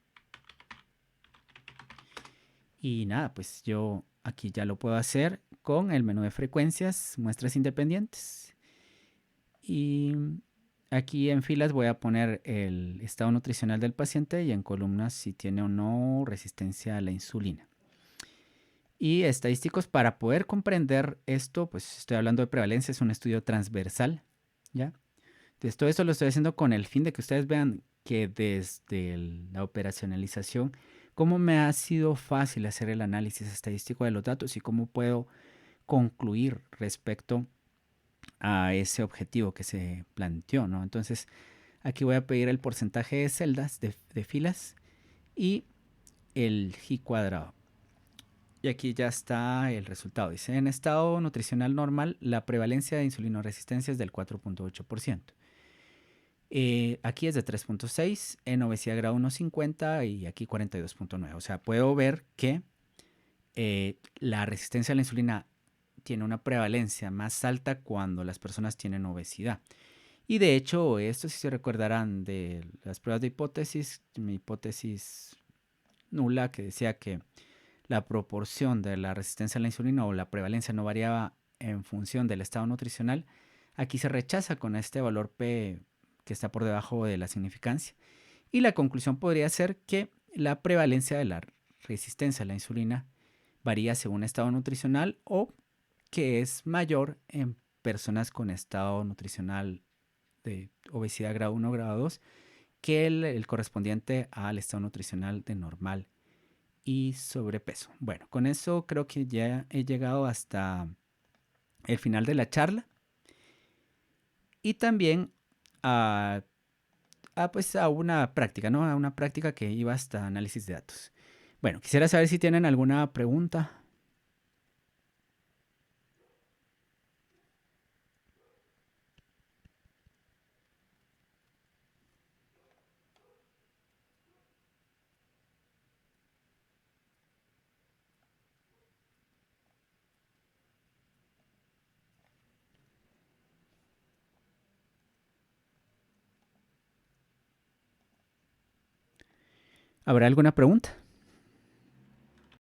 Y nada, pues yo aquí ya lo puedo hacer con el menú de frecuencias, muestras independientes. Y aquí en filas voy a poner el estado nutricional del paciente y en columnas si tiene o no resistencia a la insulina. Y estadísticos para poder comprender esto, pues estoy hablando de prevalencia, es un estudio transversal, ¿ya? Entonces todo esto lo estoy haciendo con el fin de que ustedes vean que desde la operacionalización, cómo me ha sido fácil hacer el análisis estadístico de los datos y cómo puedo concluir respecto a ese objetivo que se planteó, ¿no? Entonces aquí voy a pedir el porcentaje de celdas, de filas y el G cuadrado. Y aquí ya está el resultado. Dice, en estado nutricional normal, la prevalencia de insulinoresistencia es del 4.8%. Aquí es de 3.6, en obesidad grado 1.50 y aquí 42.9. O sea, puedo ver que la resistencia a la insulina tiene una prevalencia más alta cuando las personas tienen obesidad. Y de hecho, esto si se recordarán de las pruebas de hipótesis, mi hipótesis nula que decía que la proporción de la resistencia a la insulina o la prevalencia no variaba en función del estado nutricional, aquí se rechaza con este valor P que está por debajo de la significancia. Y la conclusión podría ser que la prevalencia de la resistencia a la insulina varía según estado nutricional o que es mayor en personas con estado nutricional de obesidad grado 1 o grado 2 que el correspondiente al estado nutricional de normal y sobrepeso. Bueno, con eso creo que ya he llegado hasta el final de la charla y también pues a una práctica, ¿no? A una práctica que iba hasta análisis de datos. Bueno, quisiera saber si tienen alguna pregunta. ¿Habrá alguna pregunta?